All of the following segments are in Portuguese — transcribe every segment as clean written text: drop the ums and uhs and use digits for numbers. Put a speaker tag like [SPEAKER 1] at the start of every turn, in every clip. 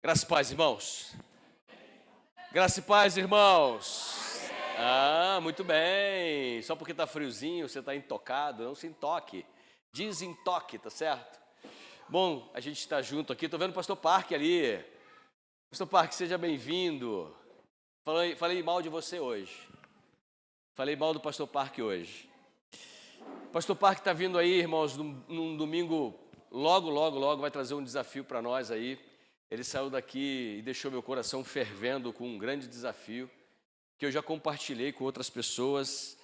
[SPEAKER 1] Graça e paz, irmãos. Graça e paz, irmãos. Muito bem. Só porque está friozinho, você está intocado, não se intoque. Desintoque, tá certo? Bom, a gente está junto aqui. Estou vendo o pastor Park ali. Pastor Park, seja bem-vindo. Falei mal de você hoje. Falei mal do pastor Park hoje. O pastor Park está vindo aí, irmãos, num domingo, logo vai trazer um desafio para nós aí. Ele saiu daqui e deixou meu coração fervendo com um grande desafio que eu já compartilhei com outras pessoas,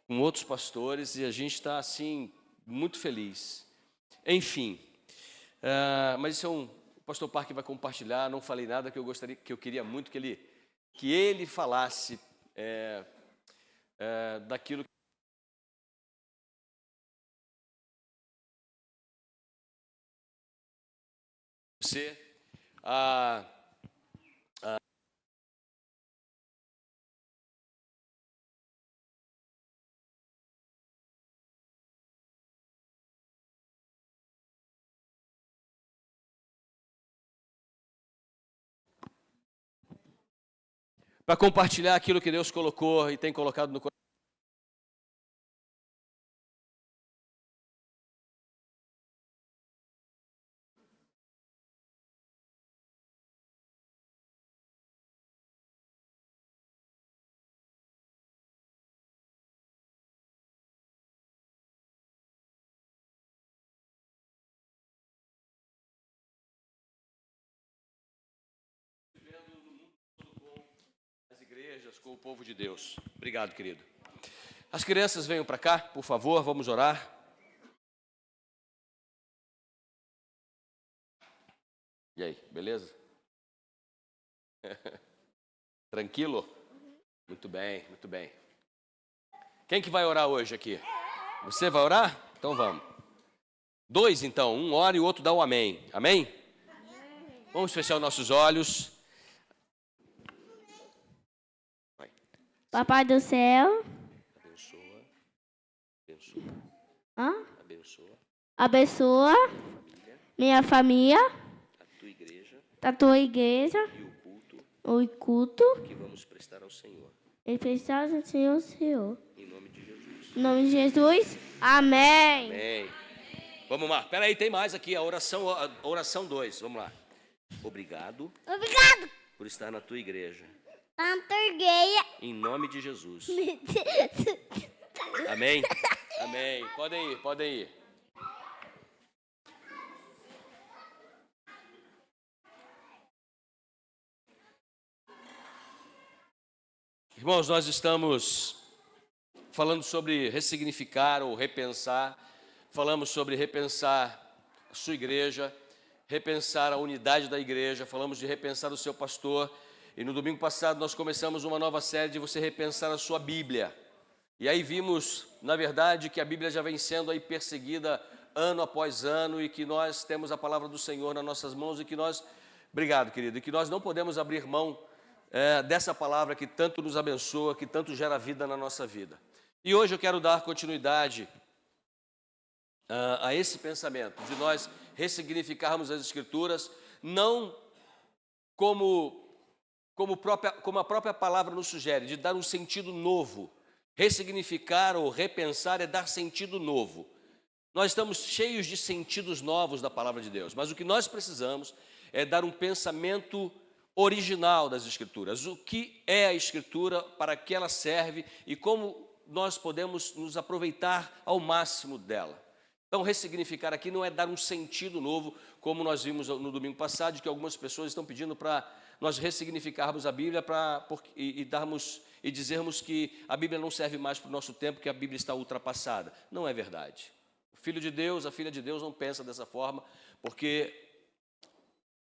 [SPEAKER 1] com outros pastores, e a gente está, assim, muito feliz. Enfim, mas isso o pastor Park vai compartilhar. Não falei nada que eu queria muito que ele falasse daquilo que você... para compartilhar aquilo que Deus colocou e tem colocado no coração. As igrejas, com o povo de Deus. Obrigado, querido. As crianças venham para cá, por favor, vamos orar. E aí, beleza? Tranquilo? Muito bem, muito bem. Quem que vai orar hoje aqui? Você vai orar? Então vamos. 2 então, um ora e o outro dá o amém. Amém? Vamos fechar os nossos olhos. Vai.
[SPEAKER 2] Papai do céu,
[SPEAKER 1] Abençoa.
[SPEAKER 2] abençoa minha família,
[SPEAKER 1] a tua igreja
[SPEAKER 2] e o culto
[SPEAKER 1] que vamos prestar ao Senhor.
[SPEAKER 2] e prestar ao Senhor.
[SPEAKER 1] Em nome de Jesus.
[SPEAKER 2] Em nome de Jesus, amém.
[SPEAKER 1] Amém. Vamos lá. Espera aí, tem mais aqui, a oração 2. Vamos lá. Obrigado por estar na tua igreja. Em nome de Jesus. Amém? Amém. Podem ir. Irmãos, nós estamos falando sobre ressignificar ou repensar. Falamos sobre repensar a sua igreja, repensar a unidade da igreja. Falamos de repensar o seu pastor. E no domingo passado nós começamos uma nova série de você repensar a sua Bíblia. E aí vimos, na verdade, que a Bíblia já vem sendo aí perseguida ano após ano e que nós temos a palavra do Senhor nas nossas mãos e que nós... Obrigado, querido. E que nós não podemos abrir mão dessa palavra que tanto nos abençoa, que tanto gera vida na nossa vida. E hoje eu quero dar continuidade a esse pensamento de nós ressignificarmos as Escrituras, não como a própria palavra nos sugere, de dar um sentido novo. Ressignificar ou repensar é dar sentido novo. Nós estamos cheios de sentidos novos da palavra de Deus, mas o que nós precisamos é dar um pensamento original das Escrituras. O que é a Escritura, para que ela serve e como nós podemos nos aproveitar ao máximo dela. Então, ressignificar aqui não é dar um sentido novo, como nós vimos no domingo passado, de que algumas pessoas estão pedindo para nós ressignificarmos a Bíblia e dizermos que a Bíblia não serve mais para o nosso tempo, que a Bíblia está ultrapassada. Não é verdade. O Filho de Deus, a Filha de Deus não pensa dessa forma, porque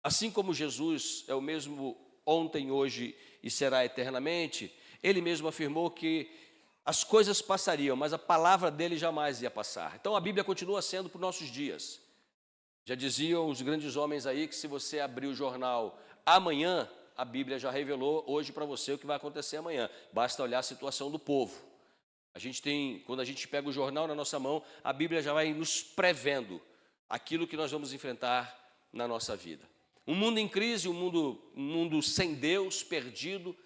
[SPEAKER 1] assim como Jesus é o mesmo ontem, hoje e será eternamente, Ele mesmo afirmou que as coisas passariam, mas a palavra dele jamais ia passar. Então a Bíblia continua sendo para os nossos dias. Já diziam os grandes homens aí que se você abrir o jornal amanhã, a Bíblia já revelou hoje para você o que vai acontecer amanhã. Basta olhar a situação do povo. Quando a gente pega o jornal na nossa mão, a Bíblia já vai nos prevendo aquilo que nós vamos enfrentar na nossa vida. Um mundo em crise, um mundo sem Deus, perdido.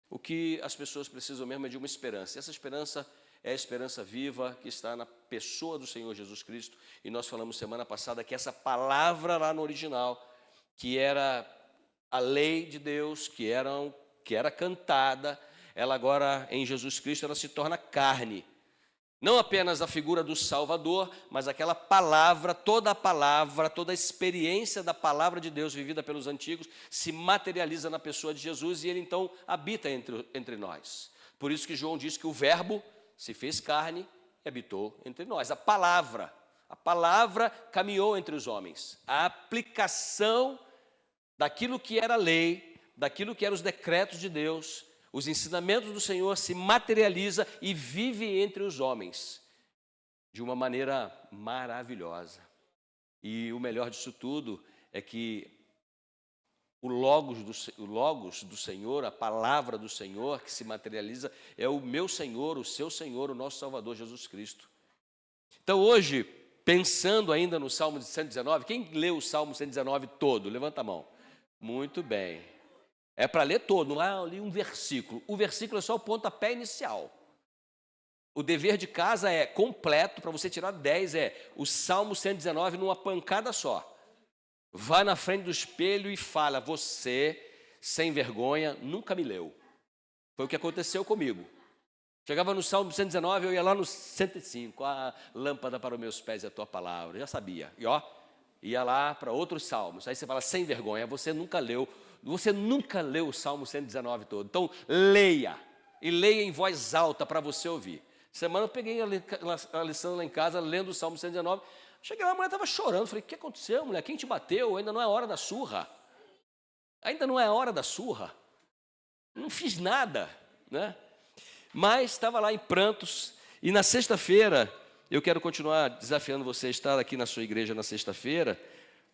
[SPEAKER 1] O que as pessoas precisam mesmo é de uma esperança. Essa esperança é a esperança viva que está na pessoa do Senhor Jesus Cristo. E nós falamos semana passada que essa palavra lá no original, que era a lei de Deus, que era cantada, ela agora em Jesus Cristo ela se torna carne. Não apenas a figura do Salvador, mas aquela palavra, toda a experiência da palavra de Deus vivida pelos antigos se materializa na pessoa de Jesus e ele então habita entre nós. Por isso que João diz que o Verbo se fez carne e habitou entre nós. A palavra caminhou entre os homens. A aplicação daquilo que era lei, daquilo que eram os decretos de Deus, os ensinamentos do Senhor se materializa e vive entre os homens de uma maneira maravilhosa. E o melhor disso tudo é que o Logos do Senhor, a palavra do Senhor que se materializa é o meu Senhor, o seu Senhor, o nosso Salvador Jesus Cristo. Então hoje, pensando ainda no Salmo 119, quem leu o Salmo 119 todo? Levanta a mão. Muito bem. É para ler todo, não é ali um versículo. O versículo é só o pontapé inicial. O dever de casa é completo, para você tirar 10, é o Salmo 119 numa pancada só. Vai na frente do espelho e fala, você, sem vergonha, nunca me leu. Foi o que aconteceu comigo. Chegava no Salmo 119, eu ia lá no 105, a lâmpada para os meus pés é a tua palavra, eu já sabia. E ia lá para outros salmos. Aí você fala, sem vergonha, você nunca leu o Salmo 119 todo. Então, leia. E leia em voz alta para você ouvir. Semana eu peguei a lição lá em casa, lendo o Salmo 119. Cheguei lá, a mulher estava chorando. Falei, o que aconteceu, mulher? Quem te bateu? Ainda não é hora da surra. Ainda não é hora da surra. Não fiz nada, né? Mas estava lá em prantos. E na sexta-feira, eu quero continuar desafiando você a estar aqui na sua igreja na sexta-feira,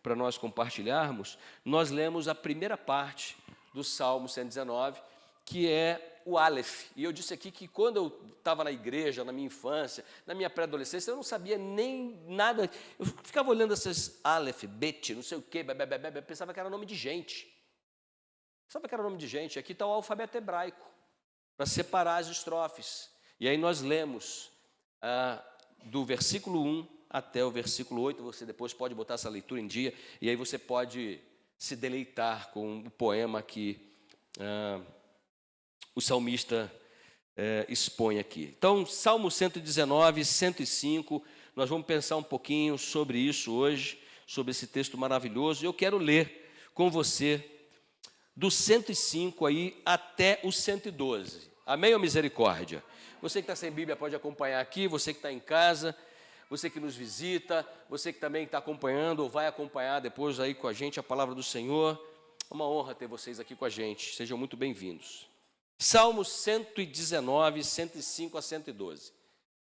[SPEAKER 1] para nós compartilharmos. Nós lemos a primeira parte do Salmo 119, que é o Aleph. E eu disse aqui que quando eu estava na igreja, na minha infância, na minha pré-adolescência, eu não sabia nem nada. Eu ficava olhando esses Aleph, Bet, não sei o quê, pensava que era nome de gente. Aqui está o alfabeto hebraico, para separar as estrofes. E aí nós lemos do versículo 1 até o versículo 8, você depois pode botar essa leitura em dia, e aí você pode se deleitar com o poema que o salmista expõe aqui. Então, Salmo 119, 105, nós vamos pensar um pouquinho sobre isso hoje, sobre esse texto maravilhoso, e eu quero ler com você do 105 aí até o 112. Amém ou misericórdia? Você que está sem Bíblia pode acompanhar aqui, você que está em casa, você que nos visita, você que também está acompanhando ou vai acompanhar depois aí com a gente a palavra do Senhor. É uma honra ter vocês aqui com a gente, sejam muito bem-vindos. Salmo 119, 105 a 112,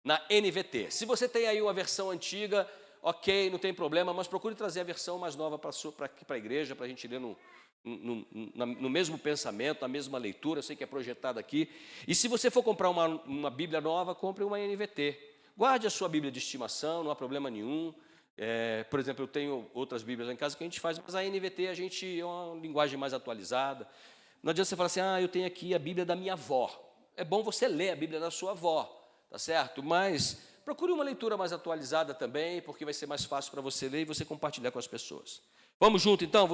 [SPEAKER 1] na NVT. Se você tem aí uma versão antiga, ok, não tem problema, mas procure trazer a versão mais nova para a igreja, para a gente ler no mesmo pensamento, na mesma leitura. Eu sei que é projetado aqui. E se você for comprar uma Bíblia nova, compre uma NVT. Guarde a sua Bíblia de estimação, não há problema nenhum. Por exemplo, eu tenho outras Bíblias lá em casa que a gente faz, mas a NVT é uma linguagem mais atualizada. Não adianta você falar assim, eu tenho aqui a Bíblia da minha avó. É bom você ler a Bíblia da sua avó, tá certo? Mas procure uma leitura mais atualizada também, porque vai ser mais fácil para você ler e você compartilhar com as pessoas. Vamos junto então?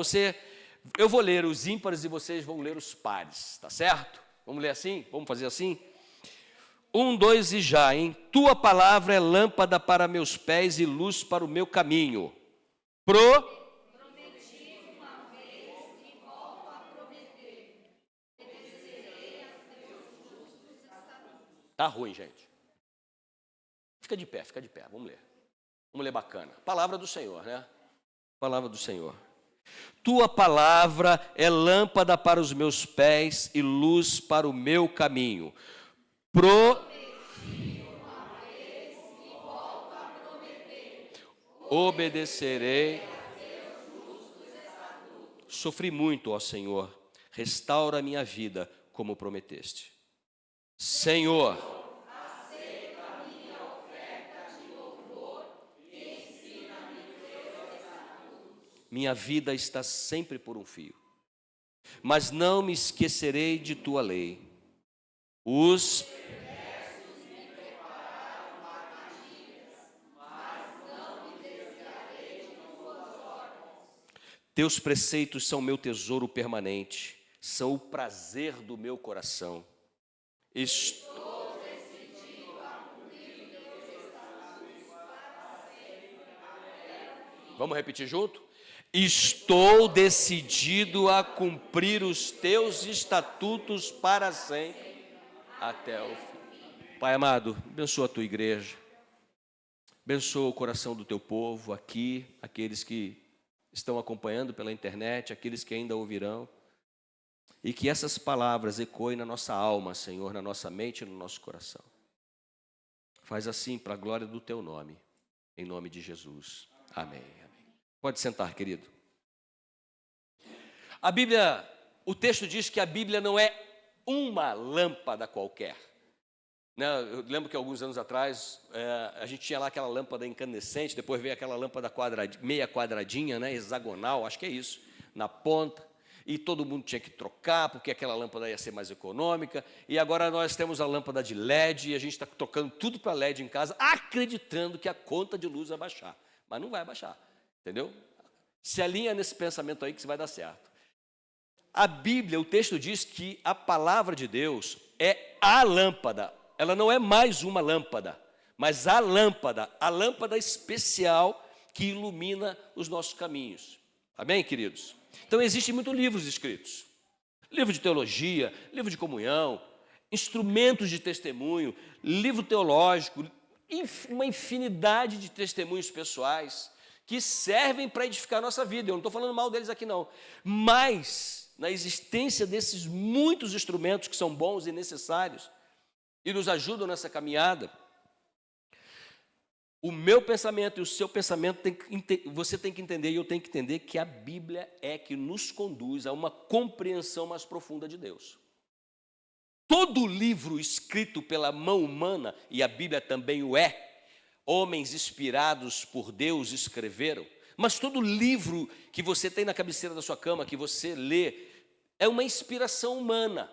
[SPEAKER 1] Eu vou ler os ímpares e vocês vão ler os pares, tá certo? Vamos ler assim? Vamos fazer assim? 1, 2 e já, hein? Tua palavra é lâmpada para meus pés e luz para o meu caminho.
[SPEAKER 3] Prometi uma vez e volto a prometer. Obedecerei a teus justos estatutos.
[SPEAKER 1] Tá ruim, gente. Fica de pé, vamos ler. Vamos ler bacana. Palavra do Senhor, né? Palavra do Senhor. Tua palavra é lâmpada para os meus pés e luz para o meu caminho.
[SPEAKER 3] Prometi uma vez e volto a prometer.
[SPEAKER 1] Obedecerei a teus justos estatutos. Sofri muito, ó Senhor. Restaura a minha vida como prometeste. Senhor,
[SPEAKER 3] aceita a minha oferta de louvor e ensina-me teus estatutos.
[SPEAKER 1] minha vida está sempre por um fio. Mas não me esquecerei de tua lei. Os teus preceitos são meu tesouro permanente, são o prazer do meu coração. Estou decidido a cumprir teus estatutos para sempre. Vamos repetir junto? Estou decidido a cumprir os teus estatutos para sempre, até o fim. Pai amado, abençoa a tua igreja, abençoa o coração do teu povo aqui, aqueles que estão acompanhando pela internet, aqueles que ainda ouvirão, e que essas palavras ecoem na nossa alma, Senhor, na nossa mente e no nosso coração. Faz assim para a glória do teu nome, em nome de Jesus. Amém. Pode sentar, querido. A Bíblia, o texto diz que a Bíblia não é uma lâmpada qualquer. Eu lembro que alguns anos atrás, a gente tinha lá aquela lâmpada incandescente, depois veio aquela lâmpada meia quadradinha, hexagonal, acho que é isso, na ponta, e todo mundo tinha que trocar, porque aquela lâmpada ia ser mais econômica, e agora nós temos a lâmpada de LED, e a gente está trocando tudo para LED em casa, acreditando que a conta de luz vai baixar, mas não vai baixar, entendeu? Se alinha nesse pensamento aí que isso vai dar certo. A Bíblia, o texto diz que a palavra de Deus é a lâmpada. Ela não é mais uma lâmpada, mas a lâmpada especial que ilumina os nossos caminhos. Amém, queridos? Então, existem muitos livros escritos. Livro de teologia, livro de comunhão, instrumentos de testemunho, livro teológico, uma infinidade de testemunhos pessoais que servem para edificar a nossa vida. Eu não estou falando mal deles aqui, não. Mas, na existência desses muitos instrumentos que são bons e necessários, e nos ajudam nessa caminhada, o meu pensamento e o seu pensamento, você tem que entender e eu tenho que entender que a Bíblia é que nos conduz a uma compreensão mais profunda de Deus. Todo livro escrito pela mão humana, e a Bíblia também o é, homens inspirados por Deus escreveram, mas todo livro que você tem na cabeceira da sua cama, que você lê, é uma inspiração humana.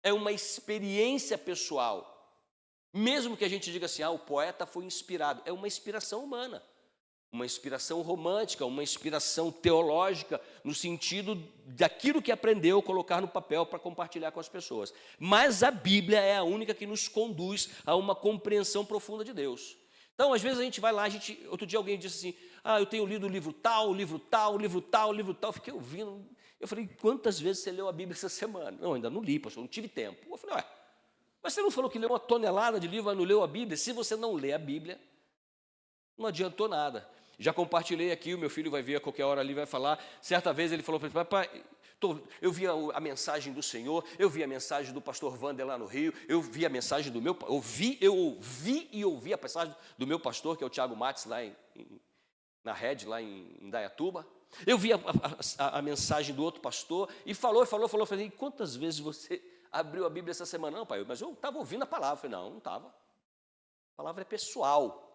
[SPEAKER 1] É uma experiência pessoal. Mesmo que a gente diga assim, o poeta foi inspirado, é uma inspiração humana, uma inspiração romântica, uma inspiração teológica, no sentido daquilo que aprendeu, colocar no papel para compartilhar com as pessoas. Mas a Bíblia é a única que nos conduz a uma compreensão profunda de Deus. Então, às vezes a gente vai lá, outro dia alguém disse assim, eu tenho lido o livro tal, o livro tal, o livro tal, o livro tal, fiquei ouvindo. Eu falei, quantas vezes você leu a Bíblia essa semana? Não, ainda não li, pastor, não tive tempo. Eu falei, mas você não falou que leu uma tonelada de livro, mas não leu a Bíblia? Se você não lê a Bíblia, não adiantou nada. Já compartilhei aqui, o meu filho vai ver a qualquer hora ali, vai falar. Certa vez ele falou para mim, papai, eu vi a mensagem do Senhor, eu vi a mensagem do pastor Wander lá no Rio, eu vi a mensagem do meu, eu ouvi a mensagem do meu pastor, que é o Tiago Mates, lá na Rede, lá em Indaiatuba. Eu vi a mensagem do outro pastor e falou. Eu falei, quantas vezes você abriu a Bíblia essa semana? Não, pai, mas eu estava ouvindo a palavra. Eu falei, não estava. A palavra é pessoal.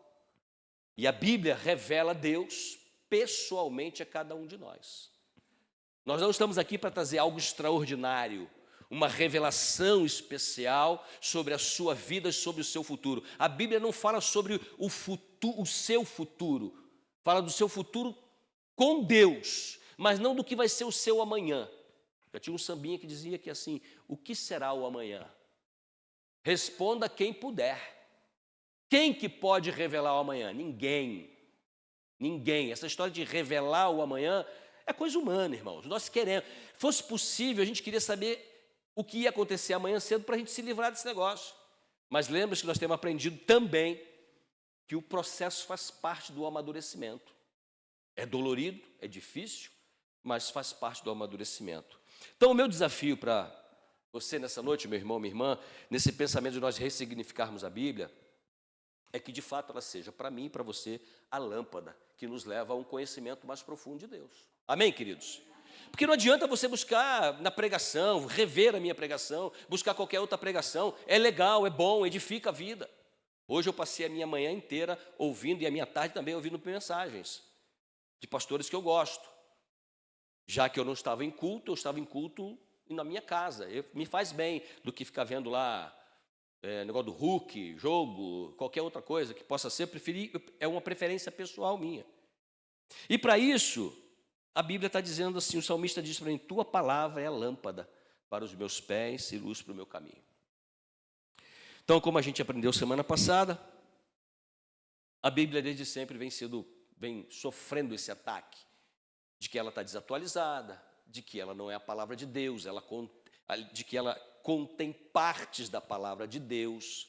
[SPEAKER 1] E a Bíblia revela Deus pessoalmente a cada um de nós. Nós não estamos aqui para trazer algo extraordinário, uma revelação especial sobre a sua vida, sobre o seu futuro. A Bíblia não fala sobre o seu futuro, fala do seu futuro com Deus, mas não do que vai ser o seu amanhã. Já tinha um sambinha que dizia que assim, o que será o amanhã? Responda quem puder. Quem que pode revelar o amanhã? Ninguém. Essa história de revelar o amanhã é coisa humana, irmãos. Nós queremos. Fosse possível, a gente queria saber o que ia acontecer amanhã cedo para a gente se livrar desse negócio. Mas lembre-se que nós temos aprendido também que o processo faz parte do amadurecimento. É dolorido, é difícil, mas faz parte do amadurecimento. Então, o meu desafio para você nessa noite, meu irmão, minha irmã, nesse pensamento de nós ressignificarmos a Bíblia, é que de fato ela seja para mim e para você a lâmpada que nos leva a um conhecimento mais profundo de Deus. Amém, queridos? Porque não adianta você buscar na pregação, rever a minha pregação, buscar qualquer outra pregação. É legal, é bom, edifica a vida. Hoje eu passei a minha manhã inteira ouvindo e a minha tarde também ouvindo mensagens de pastores que eu gosto. Já que eu não estava em culto, eu estava em culto na minha casa. Me faz bem do que ficar vendo lá negócio do Hulk, jogo, qualquer outra coisa que possa ser, é uma preferência pessoal minha. E para isso, a Bíblia está dizendo assim, o salmista diz para mim, tua palavra é a lâmpada para os meus pés e luz para o meu caminho. Então, como a gente aprendeu semana passada, a Bíblia desde sempre vem sofrendo esse ataque, de que ela está desatualizada, de que ela não é a palavra de Deus, de que ela contém partes da palavra de Deus.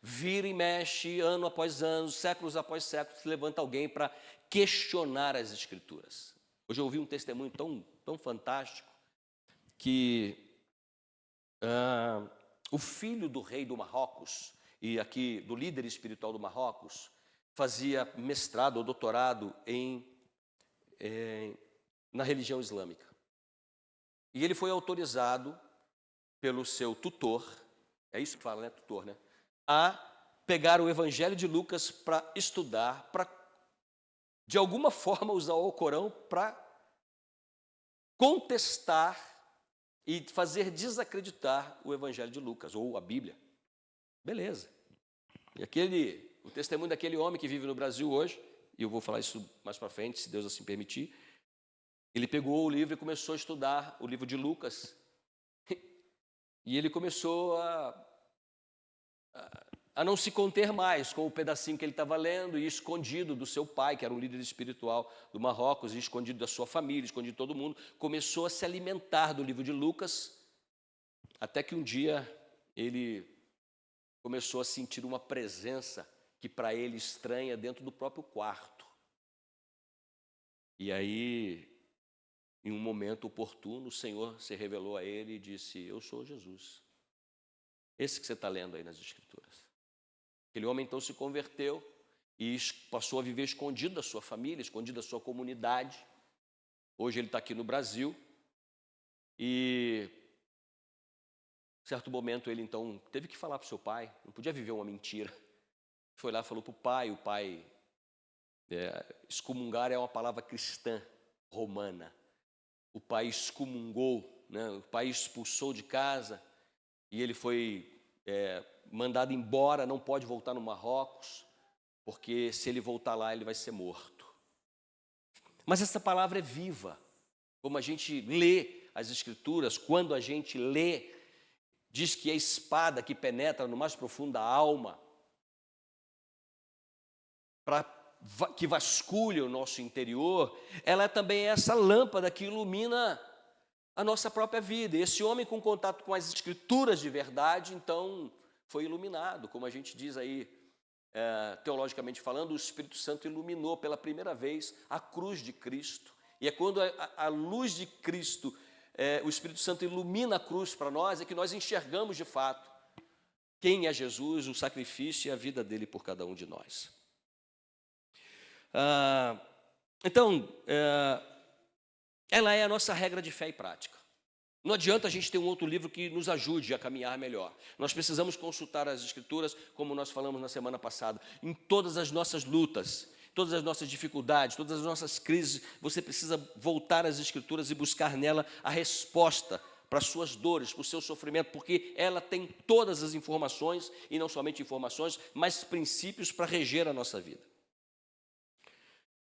[SPEAKER 1] Vira e mexe, ano após ano, séculos após séculos, se levanta alguém para questionar as Escrituras. Hoje eu ouvi um testemunho tão fantástico que o filho do rei do Marrocos, e aqui do líder espiritual do Marrocos, fazia mestrado ou doutorado na religião islâmica. E ele foi autorizado pelo seu tutor, é isso que fala, né? Tutor, né? A pegar o Evangelho de Lucas para estudar, para, de alguma forma, usar o Corão para contestar e fazer desacreditar o Evangelho de Lucas, ou a Bíblia. Beleza. E o testemunho daquele homem que vive no Brasil hoje, e eu vou falar isso mais para frente, se Deus assim permitir, ele pegou o livro e começou a estudar o livro de Lucas. E ele começou a não se conter mais com o pedacinho que ele estava lendo, e escondido do seu pai, que era um líder espiritual do Marrocos, e escondido da sua família, escondido de todo mundo, começou a se alimentar do livro de Lucas, até que um dia ele começou a sentir uma presença que para ele estranha dentro do próprio quarto. E aí, em um momento oportuno, o Senhor se revelou a ele e disse, eu sou Jesus. Esse que você está lendo aí nas Escrituras. Aquele homem então se converteu e passou a viver escondido da sua família, escondido da sua comunidade. Hoje ele está aqui no Brasil e, em certo momento, ele então teve que falar para o seu pai, não podia viver uma mentira. Foi lá, falou para o pai, excomungar é uma palavra cristã, romana. O pai excomungou, né? O pai expulsou de casa e ele foi mandado embora, não pode voltar no Marrocos, porque se ele voltar lá, ele vai ser morto. Mas essa palavra é viva. Como a gente lê as Escrituras, quando a gente lê, diz que a espada que penetra no mais profundo da alma, que vasculha o nosso interior, ela também é essa lâmpada que ilumina a nossa própria vida. E esse homem, com contato com as Escrituras de verdade, então foi iluminado. Como a gente diz aí, teologicamente falando, o Espírito Santo iluminou pela primeira vez a cruz de Cristo. E é quando a luz de Cristo, o Espírito Santo ilumina a cruz para nós, é que nós enxergamos de fato quem é Jesus, o sacrifício e a vida dele por cada um de nós. Então, ela é a nossa regra de fé e prática. Não adianta a gente ter um outro livro que nos ajude a caminhar melhor. Nós precisamos consultar as Escrituras, como nós falamos na semana passada. Em todas as nossas lutas, todas as nossas dificuldades, todas as nossas crises, você precisa voltar às Escrituras e buscar nela a resposta para as suas dores, para o seu sofrimento, porque ela tem todas as informações, e não somente informações, mas princípios para reger a nossa vida.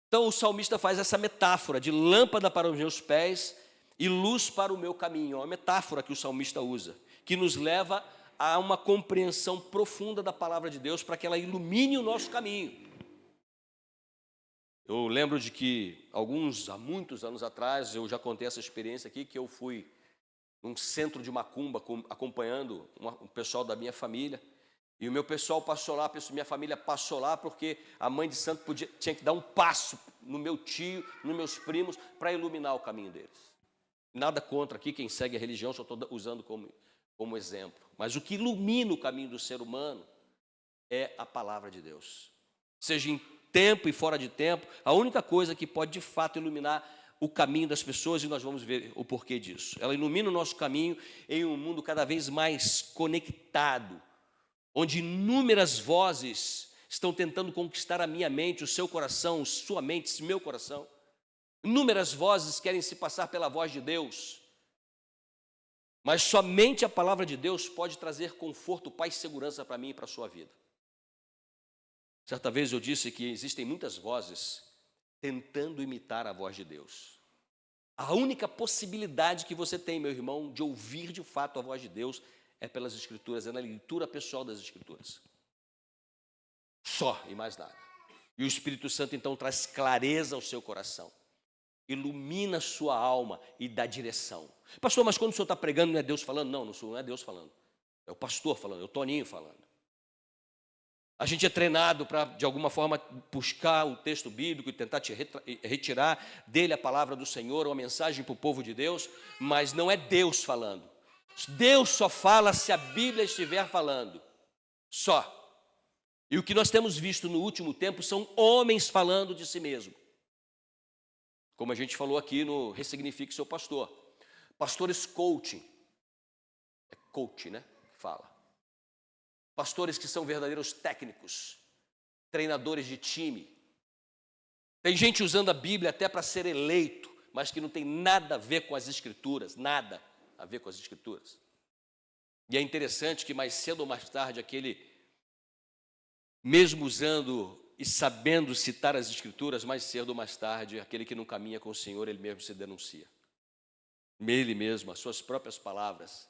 [SPEAKER 1] Então o salmista faz essa metáfora de lâmpada para os meus pés e luz para o meu caminho. É uma metáfora que o salmista usa, que nos leva a uma compreensão profunda da palavra de Deus para que ela ilumine o nosso caminho. Eu lembro de que há muitos anos atrás, eu já contei essa experiência aqui, que eu fui num centro de macumba acompanhando o pessoal da minha família. E o meu pessoal passou lá, minha família passou lá, porque a mãe de santo tinha que dar um passo no meu tio, nos meus primos, para iluminar o caminho deles. Nada contra aqui quem segue a religião, só estou usando como exemplo. Mas o que ilumina o caminho do ser humano é a palavra de Deus. Seja em tempo e fora de tempo, a única coisa que pode de fato iluminar o caminho das pessoas, e nós vamos ver o porquê disso. Ela ilumina o nosso caminho em um mundo cada vez mais conectado, onde inúmeras vozes estão tentando conquistar a minha mente, o seu coração, sua mente, meu coração. Inúmeras vozes querem se passar pela voz de Deus, mas somente a palavra de Deus pode trazer conforto, paz e segurança para mim e para a sua vida. Certa vez eu disse que existem muitas vozes tentando imitar a voz de Deus. A única possibilidade que você tem, meu irmão, de ouvir de fato a voz de Deus é pelas Escrituras, é na leitura pessoal das Escrituras. Só e mais nada. E o Espírito Santo então traz clareza ao seu coração, ilumina a sua alma e dá direção. Pastor, mas quando o senhor está pregando não é Deus falando? Não é Deus falando. É o pastor falando, é o Toninho falando. A gente é treinado para, de alguma forma, buscar o texto bíblico e tentar retirar dele a palavra do Senhor, uma mensagem para o povo de Deus, mas não é Deus falando. Deus só fala se a Bíblia estiver falando. Só. E o que nós temos visto no último tempo são homens falando de si mesmo. Como a gente falou aqui no Ressignifique Seu Pastor. Pastores coaching. É coach, né? Que fala. Pastores que são verdadeiros técnicos, treinadores de time. Tem gente usando a Bíblia até para ser eleito, mas que não tem nada a ver com as Escrituras, nada a ver com as Escrituras. E é interessante que mais cedo ou mais tarde, aquele, mesmo usando e sabendo citar as Escrituras, mais cedo ou mais tarde, aquele que não caminha com o Senhor, ele mesmo se denuncia. Ele mesmo, as suas próprias palavras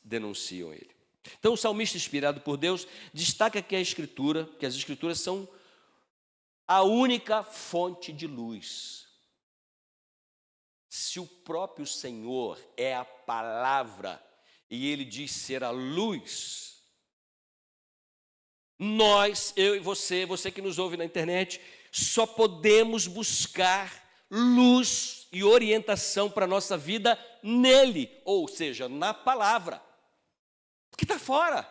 [SPEAKER 1] denunciam ele. Então o salmista, inspirado por Deus, destaca que as Escrituras são a única fonte de luz. Se o próprio Senhor é a palavra e ele diz ser a luz, nós, eu e você que nos ouve na internet, só podemos buscar luz e orientação para a nossa vida nele, ou seja, na palavra. Porque está fora.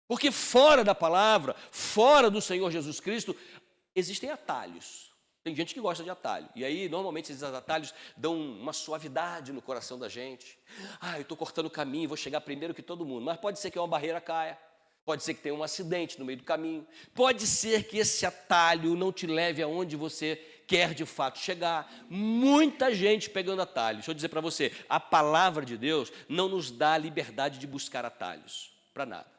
[SPEAKER 1] Porque fora da palavra, fora do Senhor Jesus Cristo, existem atalhos. Tem gente que gosta de atalho. E aí, normalmente, esses atalhos dão uma suavidade no coração da gente. Eu estou cortando o caminho, vou chegar primeiro que todo mundo. Mas pode ser que uma barreira caia. Pode ser que tenha um acidente no meio do caminho. Pode ser que esse atalho não te leve aonde você quer de fato chegar. Muita gente pegando atalhos. Deixa eu dizer para você, a palavra de Deus não nos dá a liberdade de buscar atalhos. Para nada.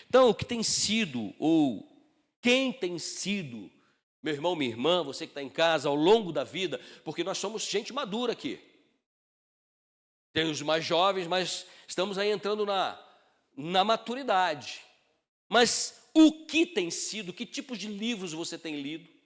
[SPEAKER 1] Então, o que tem sido, ou quem tem sido, meu irmão, minha irmã, você que está em casa, ao longo da vida, porque nós somos gente madura aqui. Tem os mais jovens, mas estamos aí entrando na maturidade. Mas o que tem sido, que tipos de livros você tem lido?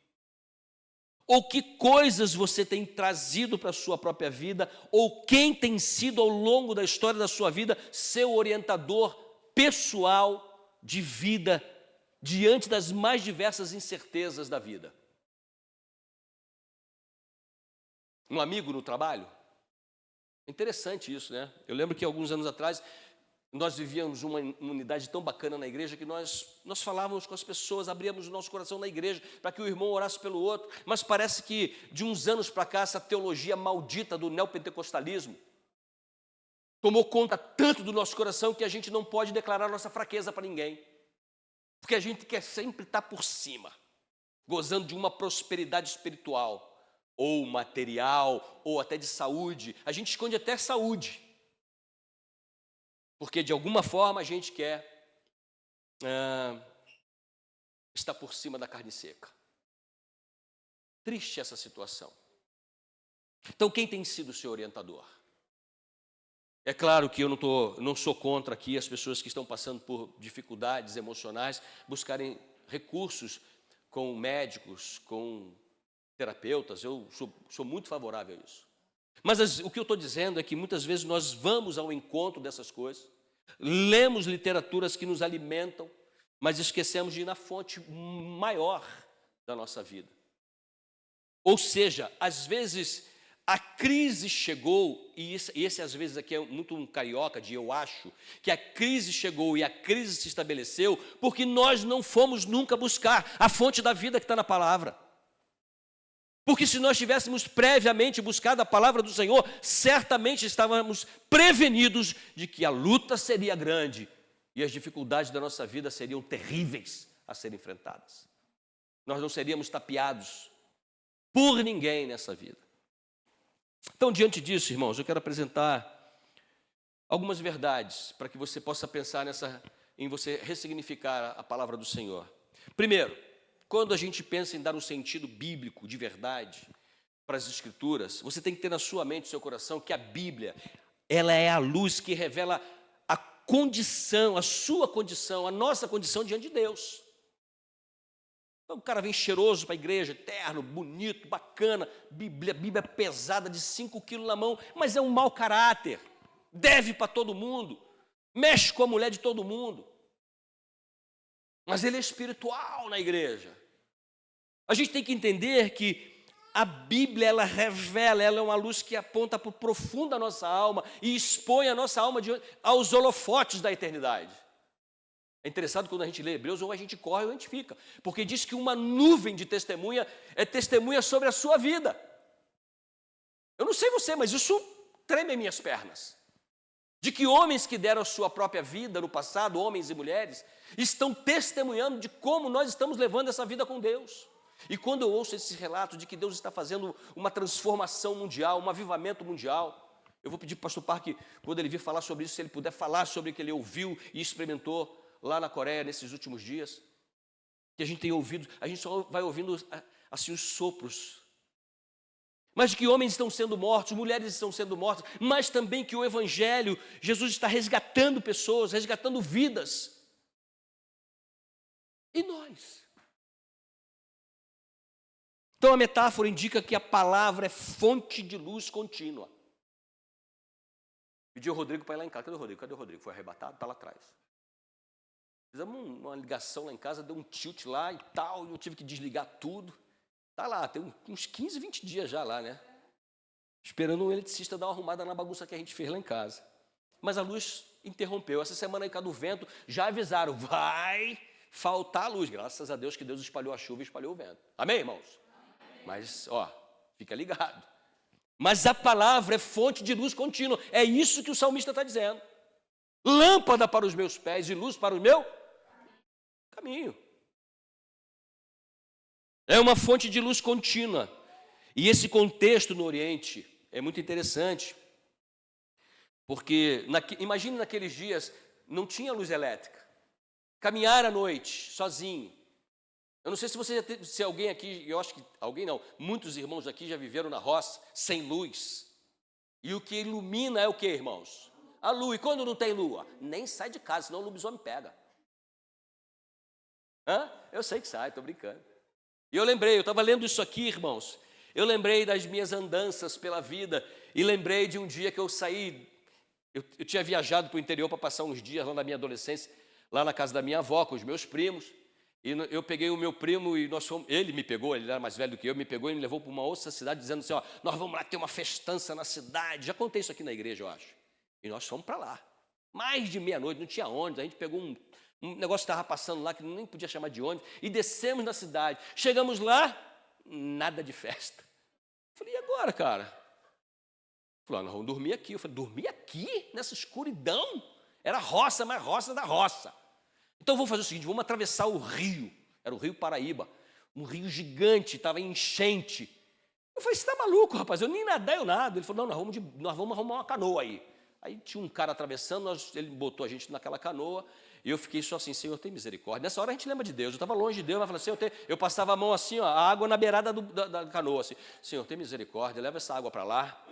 [SPEAKER 1] Ou que coisas você tem trazido para a sua própria vida? Ou quem tem sido ao longo da história da sua vida seu orientador pessoal de vida diante das mais diversas incertezas da vida? Um amigo no trabalho? Interessante isso, né? Eu lembro que alguns anos atrás nós vivíamos uma unidade tão bacana na igreja que nós falávamos com as pessoas, abríamos o nosso coração na igreja para que o irmão orasse pelo outro, mas parece que de uns anos para cá essa teologia maldita do neopentecostalismo tomou conta tanto do nosso coração que a gente não pode declarar nossa fraqueza para ninguém, porque a gente quer sempre estar por cima, gozando de uma prosperidade espiritual, ou material, ou até de saúde. A gente esconde até saúde, porque de alguma forma a gente quer estar por cima da carne seca. Triste essa situação. Então, quem tem sido o seu orientador? É claro que eu não sou contra aqui as pessoas que estão passando por dificuldades emocionais buscarem recursos com médicos, com terapeutas. Eu sou muito favorável a isso. Mas o que eu estou dizendo é que muitas vezes nós vamos ao encontro dessas coisas, lemos literaturas que nos alimentam, mas esquecemos de ir na fonte maior da nossa vida. Ou seja, às vezes a crise chegou, e esse às vezes aqui é muito um carioca de eu acho, que a crise chegou e a crise se estabeleceu porque nós não fomos nunca buscar a fonte da vida que está na palavra. Porque se nós tivéssemos previamente buscado a palavra do Senhor, certamente estávamos prevenidos de que a luta seria grande e as dificuldades da nossa vida seriam terríveis a serem enfrentadas. Nós não seríamos tapeados por ninguém nessa vida. Então, diante disso, irmãos, eu quero apresentar algumas verdades para que você possa pensar em você ressignificar a palavra do Senhor. Primeiro, quando a gente pensa em dar um sentido bíblico de verdade para as Escrituras, você tem que ter na sua mente, no seu coração, que a Bíblia, ela é a luz que revela a condição, a sua condição, a nossa condição diante de Deus. Então, o cara vem cheiroso para a igreja, terno, bonito, bacana, Bíblia pesada de 5 quilos na mão, mas é um mau caráter, deve para todo mundo, mexe com a mulher de todo mundo. Mas ele é espiritual na igreja. A gente tem que entender que a Bíblia, ela revela, ela é uma luz que aponta para o profundo da nossa alma e expõe a nossa alma aos holofotes da eternidade. É interessante quando a gente lê Hebreus, ou a gente corre ou a gente fica, porque diz que uma nuvem de testemunha é testemunha sobre a sua vida. Eu não sei você, mas isso treme minhas pernas. De que homens que deram a sua própria vida no passado, homens e mulheres, estão testemunhando de como nós estamos levando essa vida com Deus. E quando eu ouço esse relato de que Deus está fazendo uma transformação mundial, um avivamento mundial, eu vou pedir para o pastor Parque, quando ele vir falar sobre isso, se ele puder falar sobre o que ele ouviu e experimentou lá na Coreia nesses últimos dias, que a gente tem ouvido, a gente só vai ouvindo assim os sopros, mas de que homens estão sendo mortos, mulheres estão sendo mortas, mas também que o Evangelho, Jesus está resgatando pessoas, resgatando vidas. E nós? Então a metáfora indica que a palavra é fonte de luz contínua. Pedi ao Rodrigo para ir lá em casa. Cadê o Rodrigo? Cadê o Rodrigo? Foi arrebatado? Está lá atrás. Fizemos uma ligação lá em casa, deu um tilt lá e tal, e eu tive que desligar tudo. Está lá, tem uns 15, 20 dias já lá, né? Esperando um eletricista dar uma arrumada na bagunça que a gente fez lá em casa. Mas a luz interrompeu. Essa semana aí, do vento, já avisaram, vai faltar a luz. Graças a Deus que Deus espalhou a chuva e espalhou o vento. Amém, irmãos? Amém. Mas, fica ligado. Mas a palavra é fonte de luz contínua. É isso que o salmista está dizendo. Lâmpada para os meus pés e luz para o meu caminho. É uma fonte de luz contínua. E esse contexto no Oriente é muito interessante, porque imagine naqueles dias, não tinha luz elétrica. Caminhar à noite, sozinho. Eu não sei se você já teve, se alguém aqui, eu acho que alguém não, muitos irmãos aqui já viveram na roça, sem luz. E o que ilumina é o que, irmãos? A lua. E quando não tem lua? Nem sai de casa, senão o lobisomem pega. Eu sei que sai, estou brincando. E eu estava lendo isso aqui, irmãos, eu lembrei das minhas andanças pela vida e lembrei de um dia que eu saí, eu tinha viajado para o interior para passar uns dias lá na minha adolescência, lá na casa da minha avó, com os meus primos, e eu peguei o meu primo e ele me pegou, ele era mais velho do que eu, me pegou e me levou para uma outra cidade, dizendo assim, nós vamos lá ter uma festança na cidade, já contei isso aqui na igreja, eu acho, e nós fomos para lá, mais de meia-noite, não tinha ônibus, a gente pegou um negócio que estava passando lá, que nem podia chamar de ônibus, e descemos na cidade. Chegamos lá, nada de festa. Falei, e agora, cara? Falei, nós vamos dormir aqui. Eu falei, dormir aqui? Nessa escuridão? Era roça, mas roça da roça. Então vamos fazer o seguinte, vamos atravessar o rio. Era o Rio Paraíba. Um rio gigante, estava em enchente. Eu falei, você está maluco, rapaz? Eu nem nadar, eu nado. Ele falou, não, nós vamos arrumar uma canoa aí. Aí tinha um cara atravessando, ele botou a gente naquela canoa, e eu fiquei só assim, Senhor, tem misericórdia. Nessa hora a gente lembra de Deus, eu estava longe de Deus, mas falei, Senhor, eu passava a mão assim, a água na beirada da canoa, assim, Senhor, tem misericórdia, leva essa água para lá.